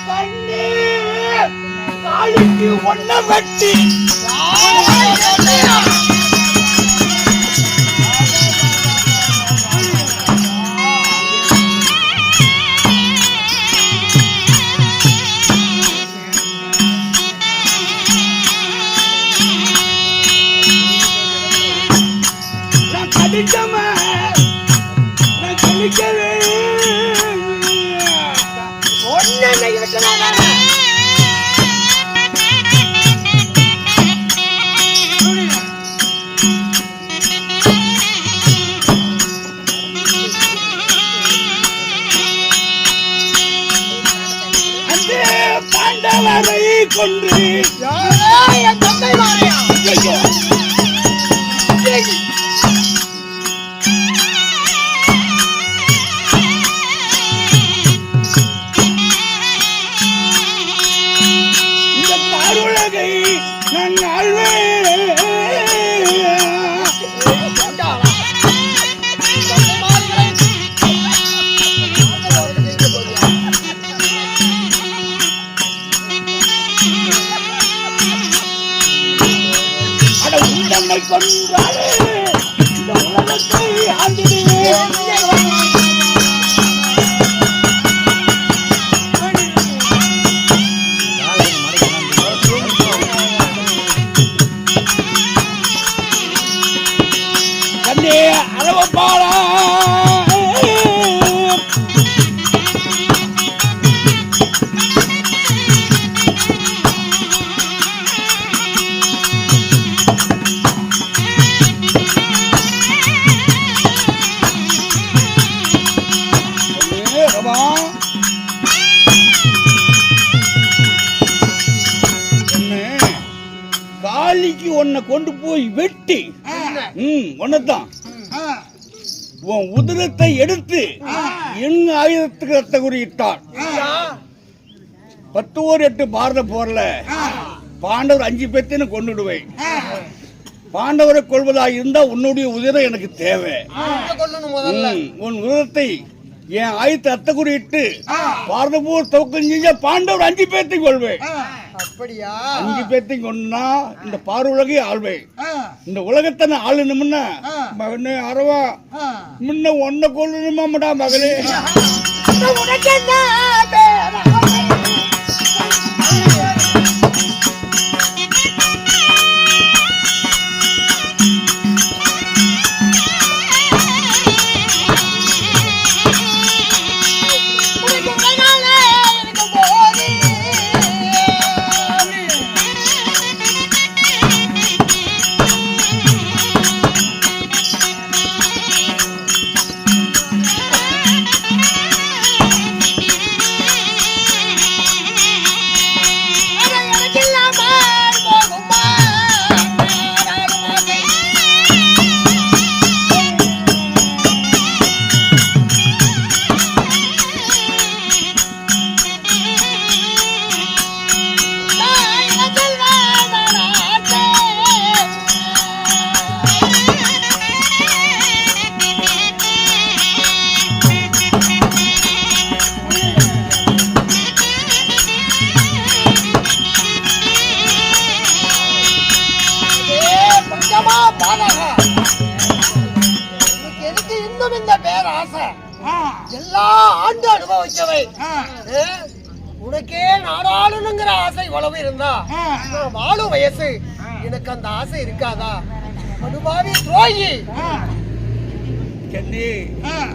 கண்ணே, காலுக்கு ஒன்ன வெட்டி கடிச்சமா நான் கழிக்கவே ஒன்னு அந்த பாண்டவரை கொன்று என் தந்தை மாறியா? ஐயோ, இந்த பாருலகை நான் ஆழ்வேன். அட உண்டனை கொன்றாலே இந்த உலகத்தை ஆண்டிடுவேன். கண்ணே அளவப்பாளா, ரமா, காலிக்கு உன்னை கொண்டு போய் வெட்டி ஒன்னதான் உன் உதிரத்தை எடுத்து என் ஆயுதத்துக்கு ரத்த குறியிட்டான். 10 ஓர் 8 பாரத போர்ல பாண்டவர் 5 பேர்த்தையும் கொண்டுடுவேன். பாண்டவரை கொள்வதாக இருந்தா உன்னுடைய உதிரம் எனக்கு தேவை. கொல்லணும் முதல்ல. உன் உதிரத்தை என் ஆயுதத்தை ரத்த குறியிட்டு பாரத போர் தோக்கம் செஞ்ச பாண்டவர் 5 பேர்த்தையும் கொள்வேன். அப்படியா? 5 பேர்த்தையும் கொண்டா இந்த பாருலகை ஆள்வேன். இந்த உலகத்தை நான் ஆளணும்னா மகனே அரவா முன்ன ஒன்ன கொள்ளணுமாடா மகளே. உனக்கு என்ன பேரா? பாதகா, உனக்கு எதுக்கு இன்னும் இந்த பேர் ஆசை? எல்லா ஆண்டு அனுபவிச்சவை. உனக்கே நாடாளுங்கிற ஆசை இவ்வளவு இருந்தா நான் வாழும் வயசு எனக்கு அந்த ஆசை இருக்காதா? படுபாவி துரோகி,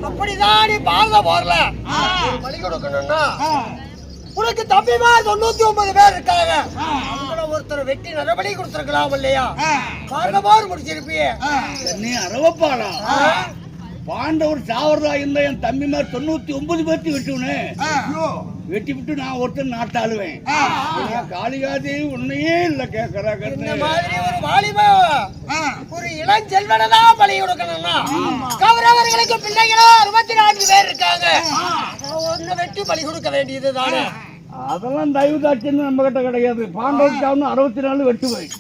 அப்படிதான் நீ பாரத போர்ல பலி கொடுக்கணும்னா உனக்கு தம்பிமா 99 பேர் இருக்காங்க. அவங்கள ஒருத்தர் வெட்டி நரபலி கொடுத்திருக்கலாம் இல்லையா? பாரத போர் முடிச்சிருப்பியே. நீ அரவப்பாடா பாண்டவர் சாவரதா இருந்த என் தம்பி மாதிரி 99 பேர்த்தி வெட்டுவனே. வெட்டி விட்டு நான் ஒருத்தர் நாட்டாளுவேன். காளிகாதேவி உன்னையே இல்ல கேக்குறா. இந்த மாதிரி ஒரு வாலிப ஒரு இளஞ்செல்வனதான் பலி கொடுக்கணும்னா கௌரவர்களுக்கு பிள்ளைகளோ 64 பேர் இருக்காங்க. ஒன்னு வெட்டி பலி கொடுக்க வேண்டியது தானே. அதெல்லாம் தயவு தாட்சின்னு நம்ம கிட்ட கிடையாது. பாண்டவர் சாவன்னு 64 வெட்டுவேன்.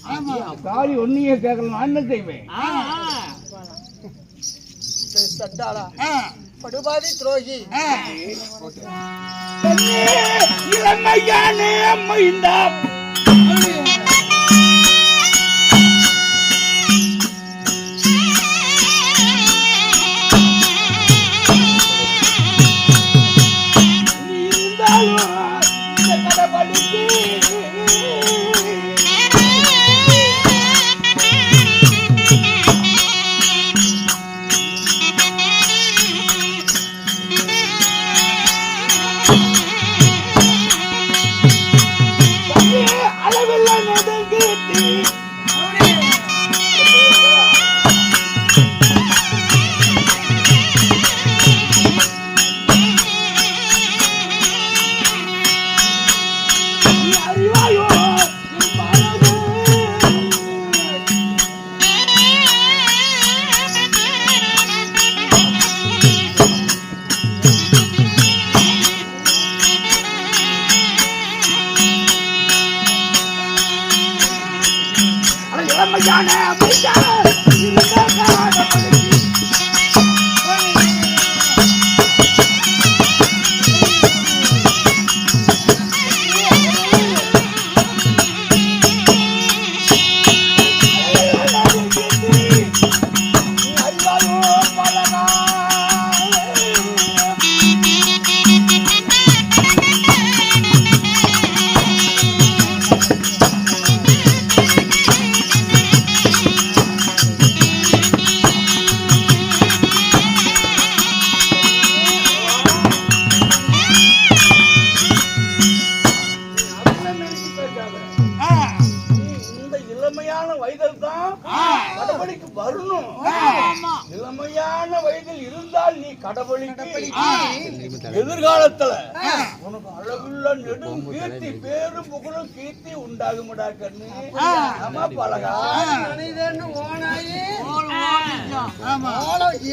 காளி ஒன்னையே கேட்கல, நான் என்ன செய்வேன்? சண்டாளா, படுபாவி துரோகி. இளமையானே அம்மைந்தா எதிர்காலத்துல உனக்கு அளவுள்ள நெடும் கீர்த்தி பேரும் புகழும் கீர்த்தி உண்டாகும்டா கண்ணு. பழகா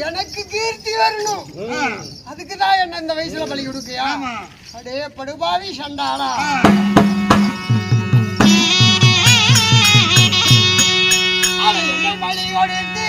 எனக்கு கீர்த்தி வரணும். அதுக்குதான் என்ன இந்த வயசுல பலி கொடுக்கியா? அடே படுபாவி சண்டாளா, பலி கொடுத்து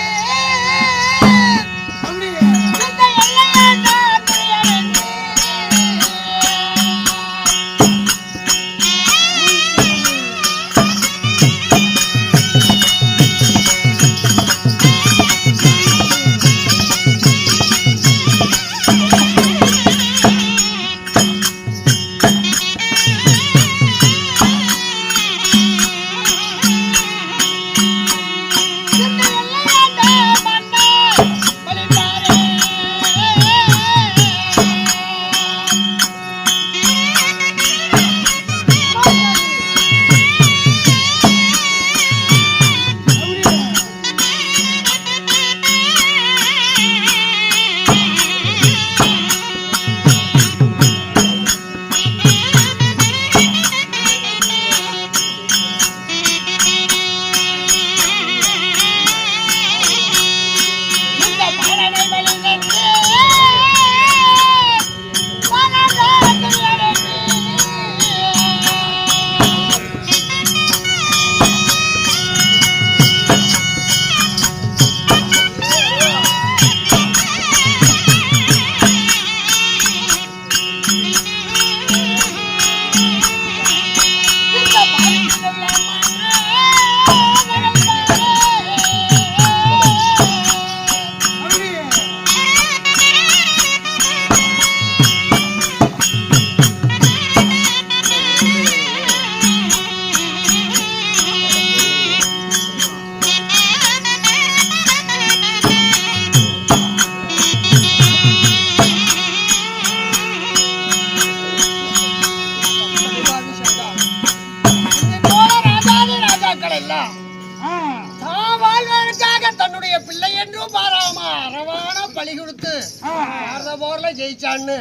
தான் வாழ்வதற்காக தன்னுடைய பிள்ளை என்றும் பாராம அரவான பலி கொடுத்து பாரத போர்ல ஜெயிச்சான்னு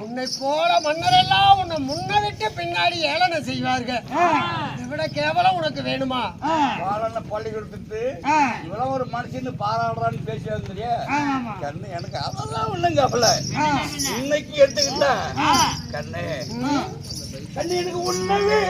உன்னை போல மன்னர் எல்லாம் உன்னை முன்ன விட்டு பின்னாடி ஏளனை செய்வார்கள். இதை விட கேவலம் உனக்கு வேணுமா? பாலன பள்ளி கொடுத்துட்டு இவ்வளவு ஒரு மனுஷன் பாராடுறான்னு பேசி வந்துறியா கண்ணு? எனக்கு அதெல்லாம் இல்லைங்க. அவள இன்னைக்கு எடுத்துக்கிட்டா கண்ணு கண்ணு எனக்கு உண்மையே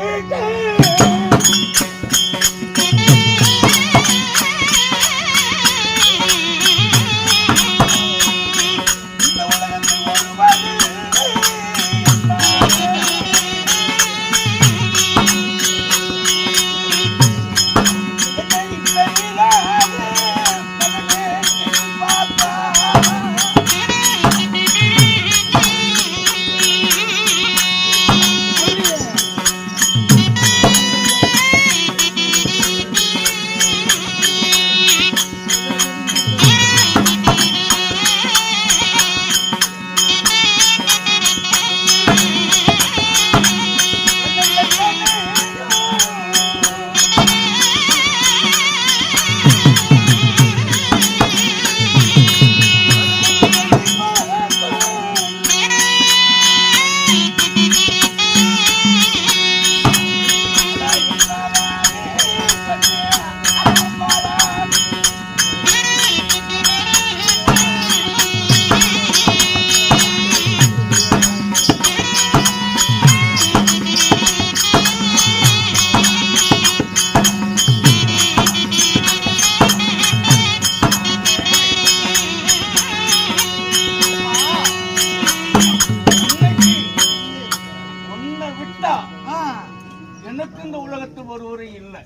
எனக்கு இந்த உலகத்தில் ஒருவரை இல்லை,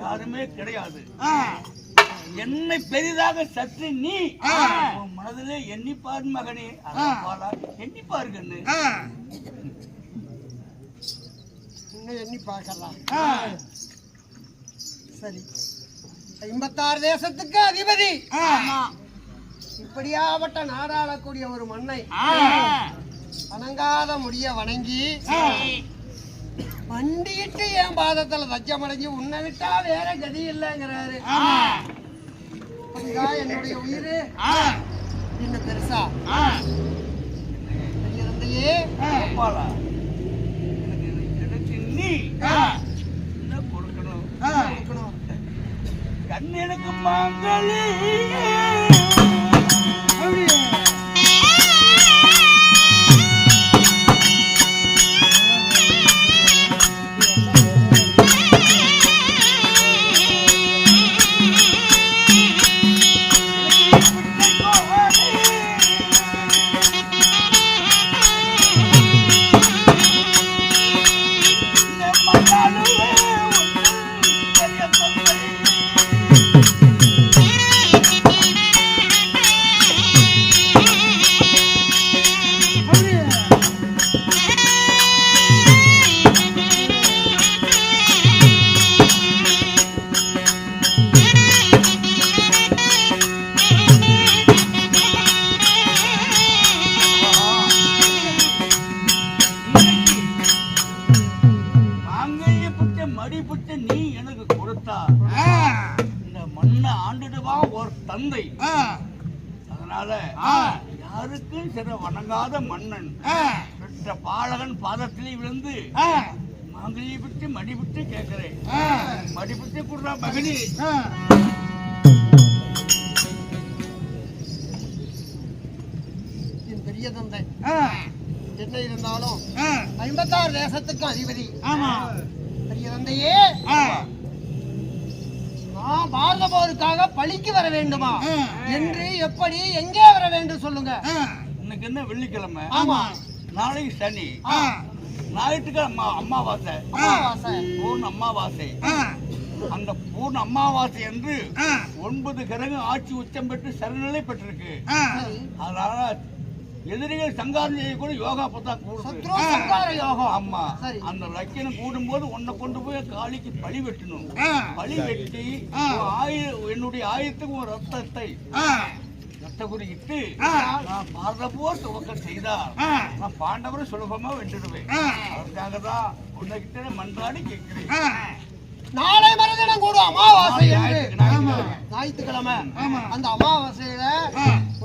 யாருமே கிடையாது. என்னை பெரிதாக சற்று நீ மனதிலே எண்ணிப்பார் மகனே. எண்ணிப்பாரு கண்ணு, எண்ணி பார்க்கலாம். சரி, 56 தேசத்துக்கு அதிபதி, இப்படியாப்பட்ட நாடாளக்கூடிய ஒரு மண்ணை வணங்காத முடிய வணங்கி வண்டிட்டு என் பாதத்துல தச்சமடைஞ்சு உன்னை விட்டா வேற கதி இல்லைங்கிறாரு. என்னுடைய உயிர் என்ன பெருசா இருந்தையே நீ என்ன கொடுக்கணும் கண்ணு எனக்கு மாங்களே. நீ எனக்கு கொடுத்தா இந்த மண்ணை ஆண்டுடுவா ஒரு தந்தை. அதனால யாருக்கும் சிற வணங்காத மன்னன் பெற்ற பாலகன் பாதத்திலே விழுந்து மாங்கலியை விட்டு மடிவிட்டு கேட்கிறேன். மடிவிட்டு கொடுறா மகனி. என் பெரிய தந்தை என்ன இருந்தாலும் 56 தேசத்துக்கும் அதிபதி. பெரிய தந்தையே, நான் பாரத போருக்காக பழிக்கு வர வேண்டுமா என்று எப்படி எங்கே வர வேண்டும் சொல்லுங்க. இன்னைக்கு என்ன வெள்ளிக்கிழமை? ஆமா. நாளைக்கு சனி, ஞாயிற்றுக்கிழமை அமாவாசை. பூர்ண அமாவாசை. அந்த பூர்ண அமாவாசை என்று 9 கிரகம் ஆட்சி உச்சம் பெற்று சரநிலை பெற்றிருக்கு. அதனால எதிரிகள் சங்காரம் செய்யக்கூட யோகா பார்த்தா கூடும். ஆமா, அந்த லக்கினம் கூடும் போது உன்னை கொண்டு போய் காளிக்கு பழி வெட்டணும். பழி வெட்டி என்னுடைய ஆயுதத்துக்கு ஒரு ரத்தத்தை ரத்த குறிக்கிட்டு நான் பாரத போர் துவக்கம் செய்தால் நான் பாண்டவரை சுலபமா வென்றுடுவேன். அதற்காக தான் உன்னைகிட்ட மன்றாடி கேட்கிறேன். நாளை மறுதினம் கூடும் அமாவாசை என்று ஞாயிற்றுக்கிழமை அந்த அமாவாசையில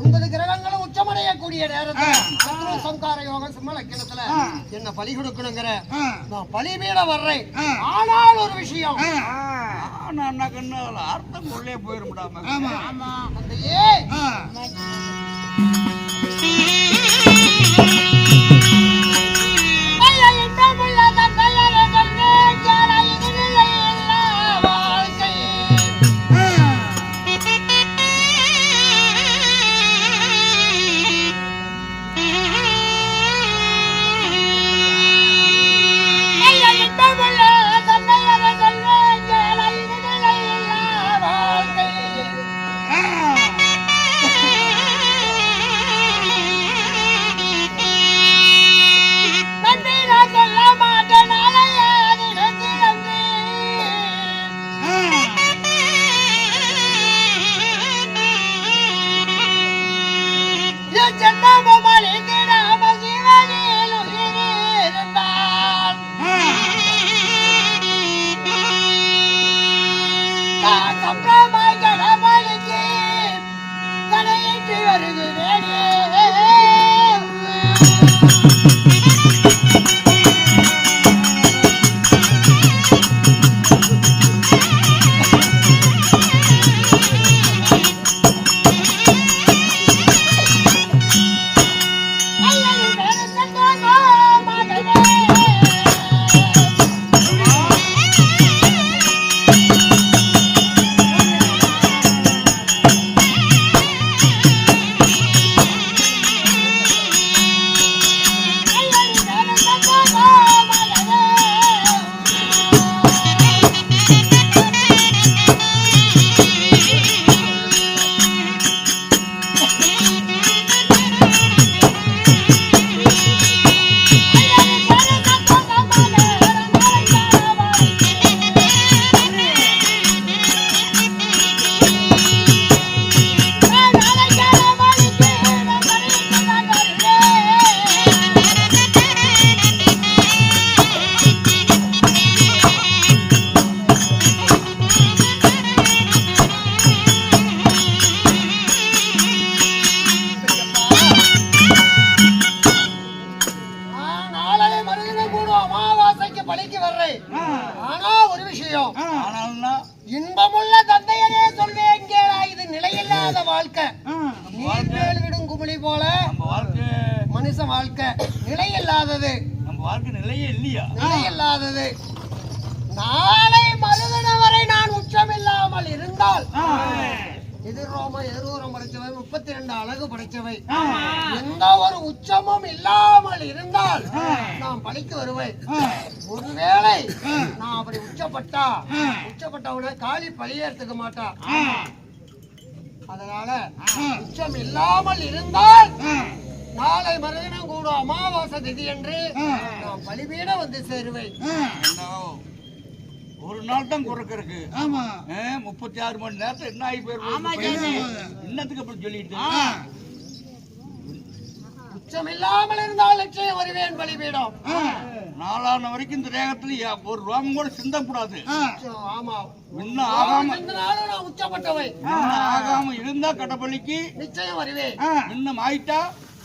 9 கிரகங்களும் உச்சமடையக்கூடிய நேரத்துல சம்கார யோகம் சிம்ம லக்கினத்துல என்ன பலி கொடுக்கணுங்கிற நான் பலிபீட வர்றேன். ஆனால் ஒரு விஷயம் நான் கண்ணு அர்த்தம் உள்ளே போயிருந்தாம தந்தையே, பலிக்கு வர்றேன். ஆனா ஒரு விஷயம், இன்பமுள்ள தந்தையரே சொல்வேன் கேளா, இது நிலையில்லாத வாழ்க்கை. நீர்மேல் விடும் குமிழி போல மனுஷ வாழ்க்கை நிலையில்லாதது. நம்ம வாழ்க்கை நிலையே இல்லையா? நிலையில்லாதது. நாளை மறுதினம் வரை நான் உச்சமில்லாமல் இருந்தால், எதிர்ரோமம் படைச்சவை, 32 அழகு படைச்சவை, எந்த ஒரு உச்சமும் இல்லாமல் இருந்தால் நான் பலிக்கு வருவேன். ஒருவேளை நான் அப்படி உச்சப்பட்டவுடனே காளி பலியேற்றுக்க மாட்டா. அதனால உச்சம் இல்லாமல் இருந்தால் நாளை மறுதினம் கூட அமாவாசை திதி என்று நான் பலிபீட வந்து சேருவேன். ஒரு நாள் தான் குறைக்கிறதுக்கு 36 மணி நேரத்துல என்ன ஆகி போயிருக்கோம்? இன்னத்துக்கு அப்படி சொல்லிட்டு உச்சம் இல்லாமல் இருந்தால் நிச்சயம் வருவேன் பலிபீடம். நாளான வரைக்கும் இந்த தேகத்துல ஒரு ரோமம் கூட சிந்தக்கூடாது. ஆமா, இன்னும் ஆகாம நான் உச்சப்பட்டவை. ஆகாம இருந்தா கடப்பள்ளிக்கு நிச்சயம் வருவேன். இன்னும் ஆயிட்டா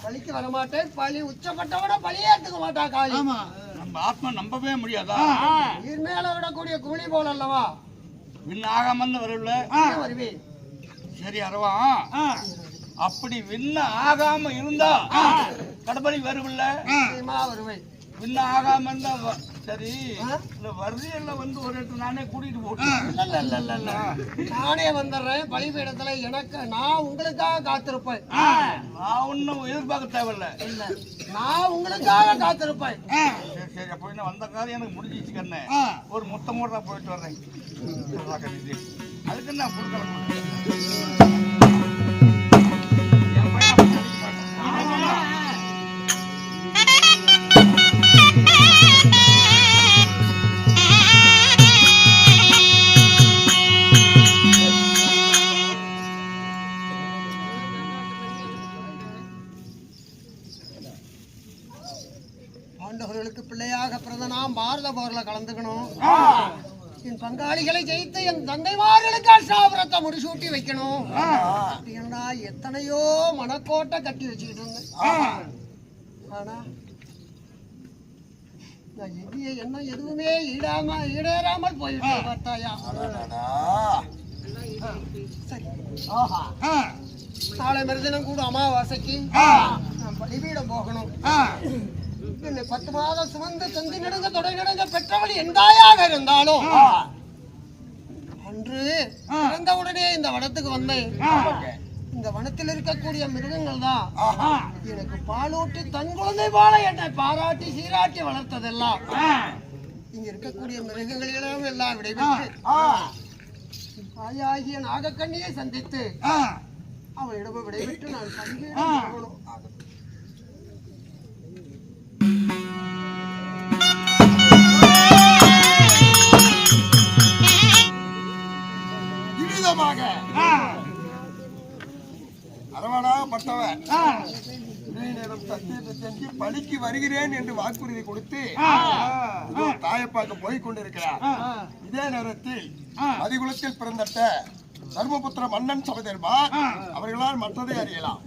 பலிக்கு வரமாட்டேன். பலி உச்சப்பட்டவன பலியேற்றுக்க மாட்டா காளி. நம்ம ஆத்மா நம்பவே முடியாதா? நீர் மேல விடக்கூடிய குழி போல அல்லவா? இன்னும் ஆகாம வரல வருவேன். சரி அரவா, அப்படி விண்ண ஆகாம இருந்தா கடப்பள்ளி வருவில்ல? வருவேன். விண்ண ஆகாம இருந்தா சரி. வர்றியெல்லாம் வந்து ஒரு இடத்துல நானே கூட்டிட்டு போட்டேன். நானே வந்துடுறேன் பலிபீடத்துல. எனக்கு நான் உங்களுக்காக காத்திருப்பேன். நான் ஒன்னும் எதிர்பார்க்க தேவையில்ல. நான் உங்களுக்காக காத்திருப்பேன். சரி சரி, அப்ப என்ன வந்த காரியம் எனக்கு முடிஞ்சிச்சு கண்ணே. ஒரு மொத்தமோட தான் போயிட்டு வர்றேன். அதுக்கு நான் கொடுக்கலாம். பாண்டவர்களுக்கு பிள்ளையாக பிறந்த நாம் பாரத போர்ல கலந்துக்கணும். என் பங்காளிகளை ஜெயித்து என் தந்தைமார்களுக்கு அஷ்டாபுரத்தை முடிசூட்டி வைக்கணும். அப்படின்னா எத்தனையோ மனக்கோட்டை கட்டி வச்சுக்கிட்டு இருந்தேன். ஆனா நான் எண்ணிய எண்ணம் எதுவுமே ஈடேறாமல் போயிட்டேன் பார்த்தாயா. சரி, ஆஹா, நாளை மறுதினம் கூட அமாவாசைக்கு நான் பலிபீடம் போகணும். என்னை 10 மாதம் சுமந்து தந்தி நடுங்க தொடை நடுங்க பெற்றவள் எந்தாயாக இருந்தாலும் அன்று பிறந்தவுடனே இந்த வனத்துக்கு வந்தேன். இந்த வனத்தில் இருக்கக்கூடிய மிருகங்கள் தான் எனக்கு பாலூட்டி தன் குழந்தை போல என்னை பாராட்டி சீராட்டி வளர்த்ததெல்லாம் இங்க இருக்கக்கூடிய மிருகங்களிடம் எல்லாம் விடைபெற்று தாயாகிய நாகக்கண்ணியை சந்தித்து அவளிடம் விடைபெற்று நான் பலிபீடம் அரவணாப்பட்டவன் செஞ்சு பலிக்கு வருகிறேன் என்று வாக்குறுதி கொடுத்து தாயப்பாக்க போய் கொண்டிருக்கிறார். இதே நேரத்தில் அதிகுலத்தில் பிறந்தட்ட தர்மபுத்திர மன்னன் சபதேர்பார் அவர்களால் மற்றதை அறியலாம்.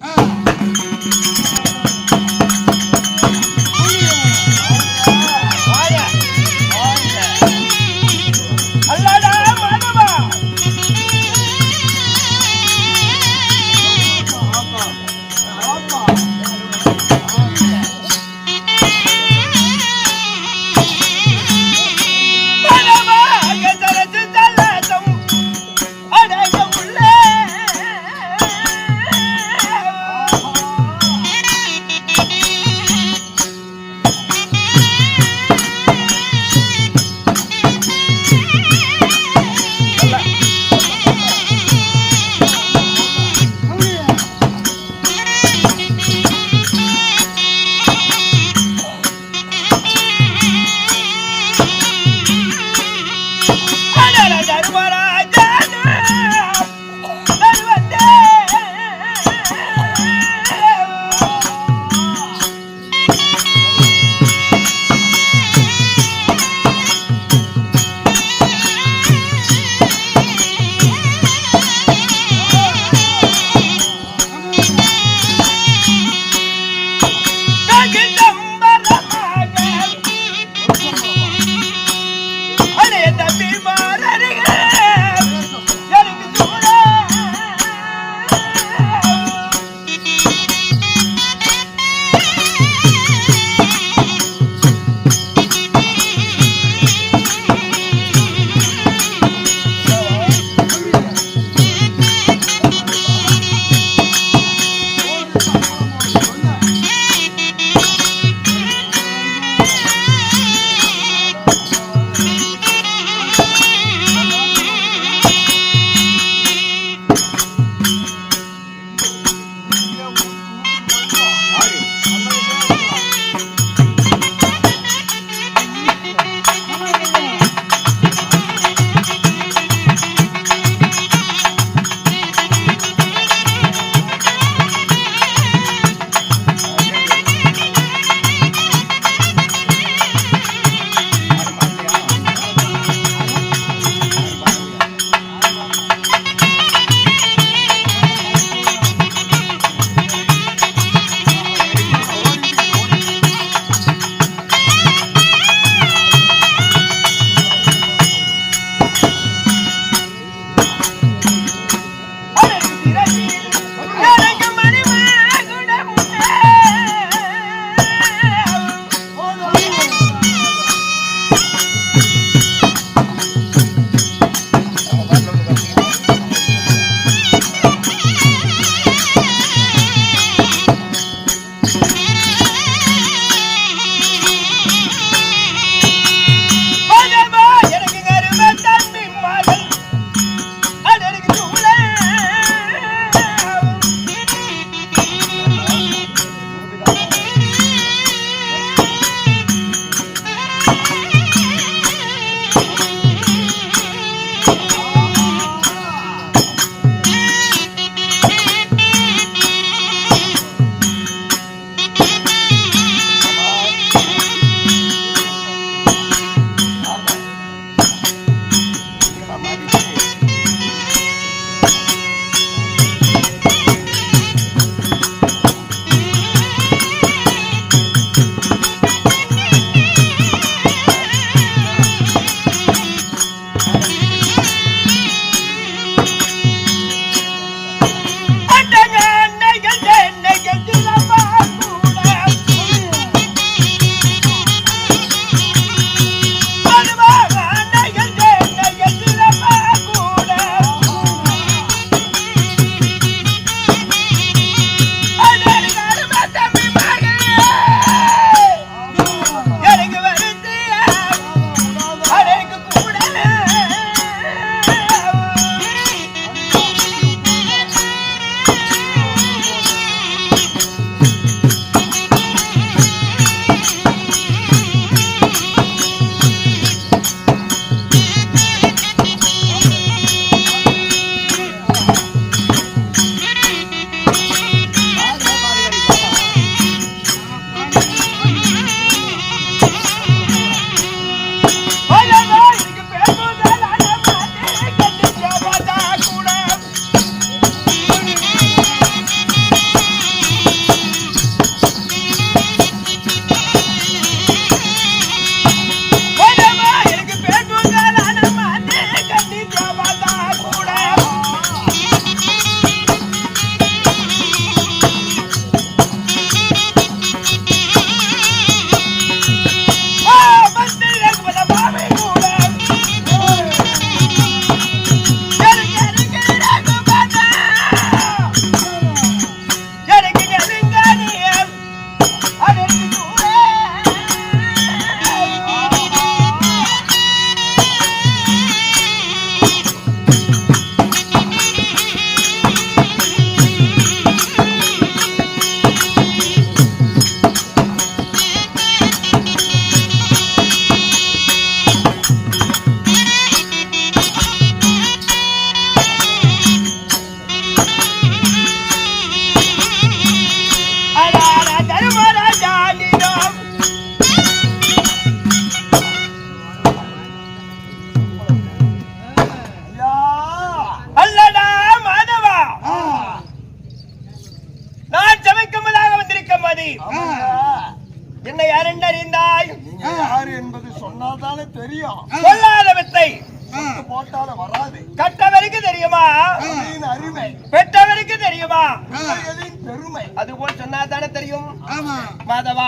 உரிமை பெற்றவருக்கு தெரியுமா பிள்ளைகளின் பெருமை அதுபோல் சொன்னா தானே தெரியும். ஆமா மாதவா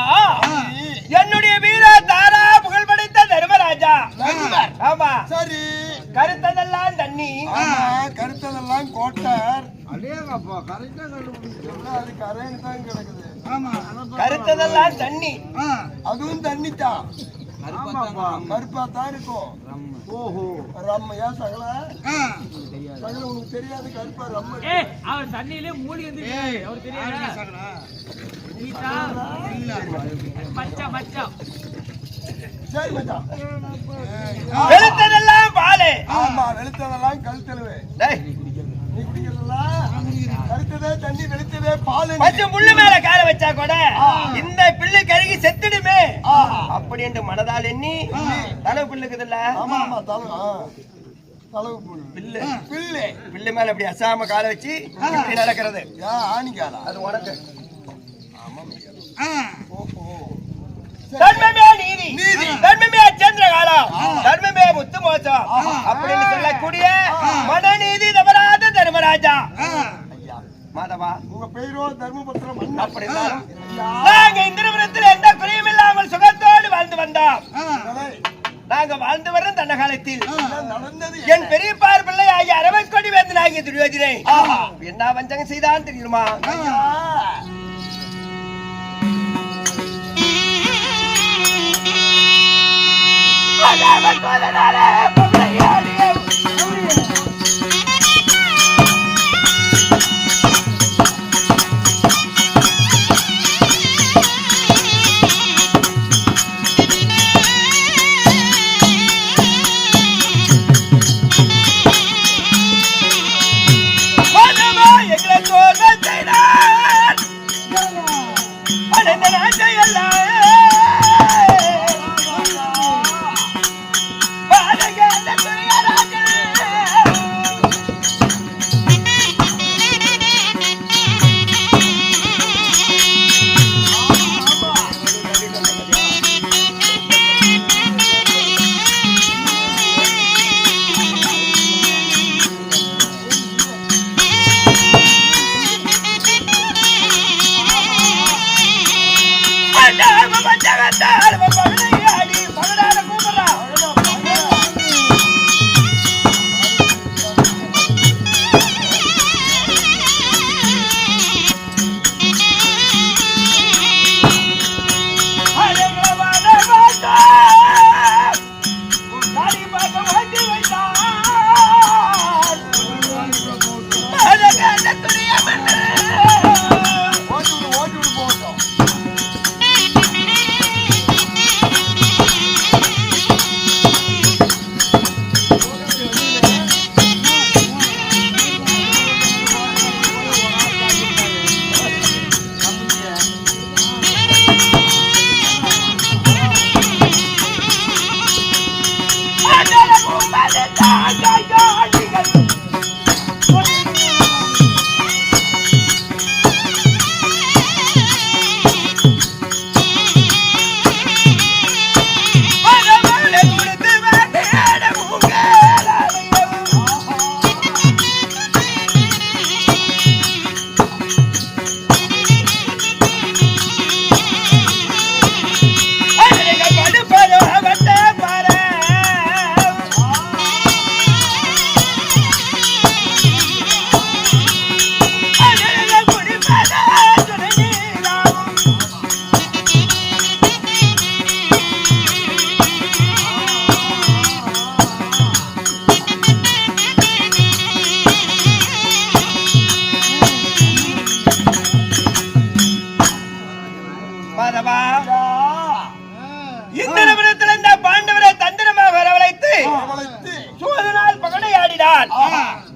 என்னுடைய வீர தாரா புகழ் படைத்த தர்மராஜா. நண்பர். ஆமா சரி கருத்ததெல்லாம் தண்ணி. ஆமா கருத்ததெல்லாம் கோட்டர் அடேங்கப்பா கரெக்டா கண்டுபிடிச்சீங்க. எல்லாம் அது கரைன்னு தான் கிடக்குது. ஆமா கருத்ததெல்லாம் தண்ணி. அதுவும் தண்ணி தான் ஆமாப்பா கருப்பா தான் இருக்கும். ஓஹோ ரம்மையா சகல சகல உனக்கு தெரியாது கருப்பா ரம்ம அவர் தண்ணியிலே மூடி வந்து அவர் தெரியாது மச்சா சரி மச்சான் வெளுத்ததெல்லாம் பாலு. ஆமா வெளுத்ததெல்லாம் கழுத்தலுவே டேய், நீ குடிக்கிறதெல்லாம் கருத்ததே தண்ணி வெளுத்ததே பாலு கொஞ்சம் முள்ளு மேல கால வச்சா கூட இந்த பிள்ளை கருகி செத்துடுமே அப்படி என்று மனதால் எண்ணி தலை பிள்ளைக்குதுல்ல. ஆமா ஆமா தலவு புல் பில்லு பில்லு பிள்ளை மேல அப்படி அசாம கால வச்சு இப்படி நடக்கிறது. ஆணிக்காலா அது உனக்கு ஓஹோ தர்மமே நீதி, தர்மமே சந்திர காலம், தர்மமே முத்து மோசம் அப்படின்னு சொல்லக்கூடிய மனநீதி தவறாத தர்மராஜா. ஐயா மாதவா உங்க பெயரோ தர்மபுத்திரம் மன்னன். அப்படி இருந்தாலும் நாங்க இந்திரபுரத்தில் எந்த குறையும் இல்லாமல் சுகத்தோடு வாழ்ந்து வந்தோம். மகளே, நாங்க வாழ்ந்து வரும் தன்ன காலத்தில் என்ன நடந்தது என் பெரியப்பார் பிள்ளை ஆகிய 60 கோடி வேந்தன் ஆகிய துரியோதனை என்ன வஞ்சகம் செய்தான் தெரியுமா? ஐயா எங்களை சோதனை செய்தான் படைத்த நாட்டை எல்லாம்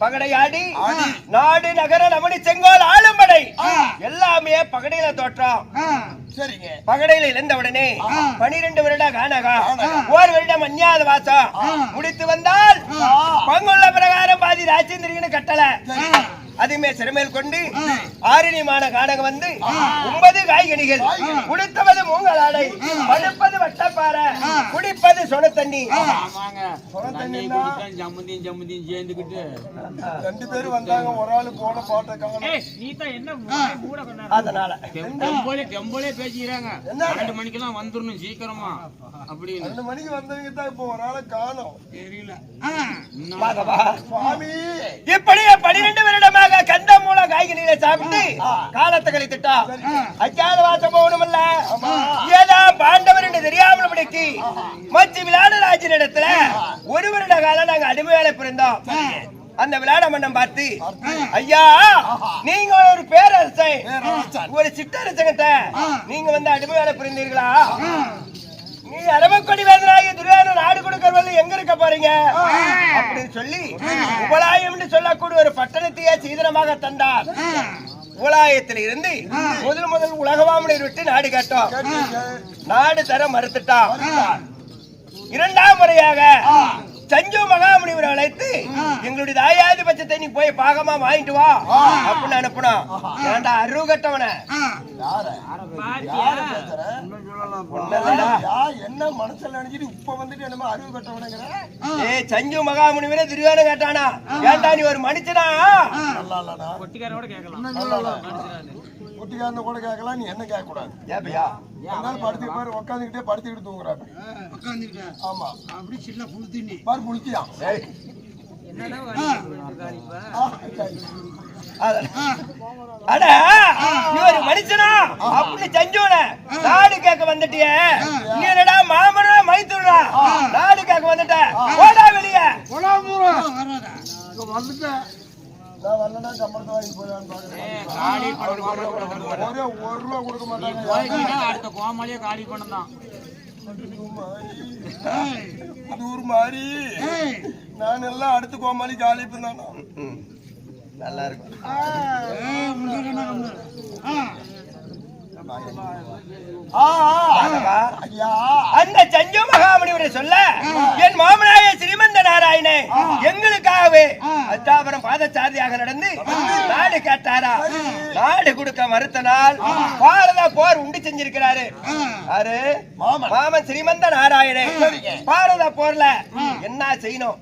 பகடையாடி நாடு நகர நமடி செங்கோல் ஆளும்படை எல்லாமே பகடையில தோற்றம். சரிங்க. பகடையில இழந்த உடனே 12 வருட கானகா, 1 வருடம் அந்நியாத வாசம் முடித்து வந்தால் பங்குள்ள பிரகாரம் பாதி ராஜேந்திரன் கட்டளை. அதுமே சிறமேல் கொண்டு ஆரணிமான காணகம் வந்து 9 காய்கனிகள் குடித்தவது மூங்கலாடை படுப்பது வட்டப்பாறை குடிப்பது சொன தண்ணி. ஆமாங்க தண்ணி குடிச்சா ஜம்முந்தியும் ஜம்முந்தியும் சேர்ந்துக்கிட்டு 2 பேரும் வந்தாங்க, ஒரு ஆளு போன பாட்டை காணோம். நீ தான் என்ன கூட அதனால டெம்போலே பேசிக்கிறாங்க 2 மணிக்கெல்லாம் வந்துடணும் சீக்கிரமா அப்படின்னு 2 மணிக்கு வந்தவங்க தான் இப்போ ஒரு ஆளை காணோம். தெரியல. சுவாமி இப்படியே 12 வருடமாக கந்த மூல காய்கறிகளை சாப்பிட்டு காலத்தை கழித்துட்டா. அஜாத வாசம் போகணுமல்ல, ஏதா பாண்டவர் என்று தெரியாமல் படிக்கு மச்சி விளையாடராஜன் இடத்துல 1 வருட காலம் நாங்க அடிமை வேலை புரிந்தோம். அந்த விளையாட மன்னம் பார்த்து, ஐயா நீங்க ஒரு பேரரசன் ஒரு சிற்றரசங்கிட்ட நீங்க வந்து அடிமை வேலை புரிந்தீர்களா? நீ அரவக்கொடி வேந்தனாகி துரியோதன நாடு கொடுக்கறது எங்க இருக்க போறீங்க அப்படின்னு சொல்லி உபலாயம் என்று சொல்லக்கூடிய ஒரு பட்டணத்தையே சீதனமாக தந்தார். உபலாயத்தில் இருந்து முதல் உலகவாமனை விட்டு நாடு கேட்டோம். நாடு தர மறுத்துட்டான். 2ஆம் முறையாக சஞ்சு மகாமுனிவரை அழைத்து எங்களுடைய தாயாதிபட்சத்தை நீ போய் பாகமா வாங்கிட்டு வா அப்படின்னு அனுப்புனோம். ஏன்டா அருவு கட்டவன என்ன மனசுல நினைச்சிட்டு இப்ப வந்துட்டு என்னமோ அறிவு கட்டவனங்கிற? சஞ்சு மகாமுனிவரே துரியோதன கேட்டானா, ஏன்டா நீ ஒரு மனுஷனா? கொட்டிக்காரோட கேட்கலாம், ஒட்டிக்காரன கூட கேட்கலாம், நீ என்ன கேட்க கூடாது. ஏப்பையா படுத்து பாரு, உட்காந்துக்கிட்டே படுத்துக்கிட்டு தூங்குறாரு. ஆமா அப்படி சின்ன புளுத்தி பாரு, புளுத்தியா அட நீ ஒரு மனுஷனா அப்படின்னு செஞ்சோன நாடு கேட்க வந்துட்டிய. நீ என்னடா மாமனா மைத்துடா நாடு கேட்க வந்துட்ட, போடா வெளியே. வந்துட்டேன் நான் வரலன்னா சம்பளத்தை வாங்கி போயிடலான்னு பாக்குறேன். ஒரே 1 ரூபா கொடுக்க மாட்டாங்க. அடுத்த கோமாளியே காலி பண்ணதான். ஒரு மாதிரி நான் எல்லாம் அடுத்து கோமாளி காலி பண்ணானா நல்லா இருக்கும். அந்த சஞ்சு மகாமுனிவரை சொல்ல என் மாமனாய ஸ்ரீமந்த நாராயணே எங்களுக்காகவே அச்சாபுரம் பாதச்சாரியாக நடந்து நாடு கேட்டாரா. நாடு கொடுக்க மறுத்த நாள் பாரத போர் உண்டு செஞ்சிருக்கிறாரு. யாரு? மாமன் ஸ்ரீமந்த நாராயணே. பாரத போர்ல என்ன செய்யணும்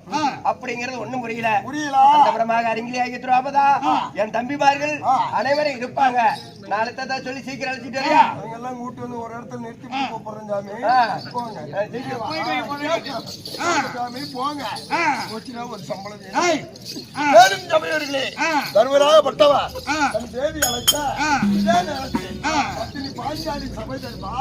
அப்படிங்கறது ஒண்ணும் புரியல. அந்தபுரமாக அறிஞலியாகி துரோபதா என் தம்பிமார்கள் அனைவரும் இருப்பாங்க. நாளைத்தான் சொல்லி சீக்கிரம் அழைச்சிட்டு வரியா? எல்லாம் கூட்டு வந்து ஒரு இடத்துல நிறுத்தி போறேன் சாமி. போங்க சாமி போங்க. ஒரு சம்பளம் வேணும் சபையோர்களே. தர்மராகப்பட்டவா தன் தேவி அழைச்சா இதே நேரத்தில் பாஞ்சாலி சபை தருவா.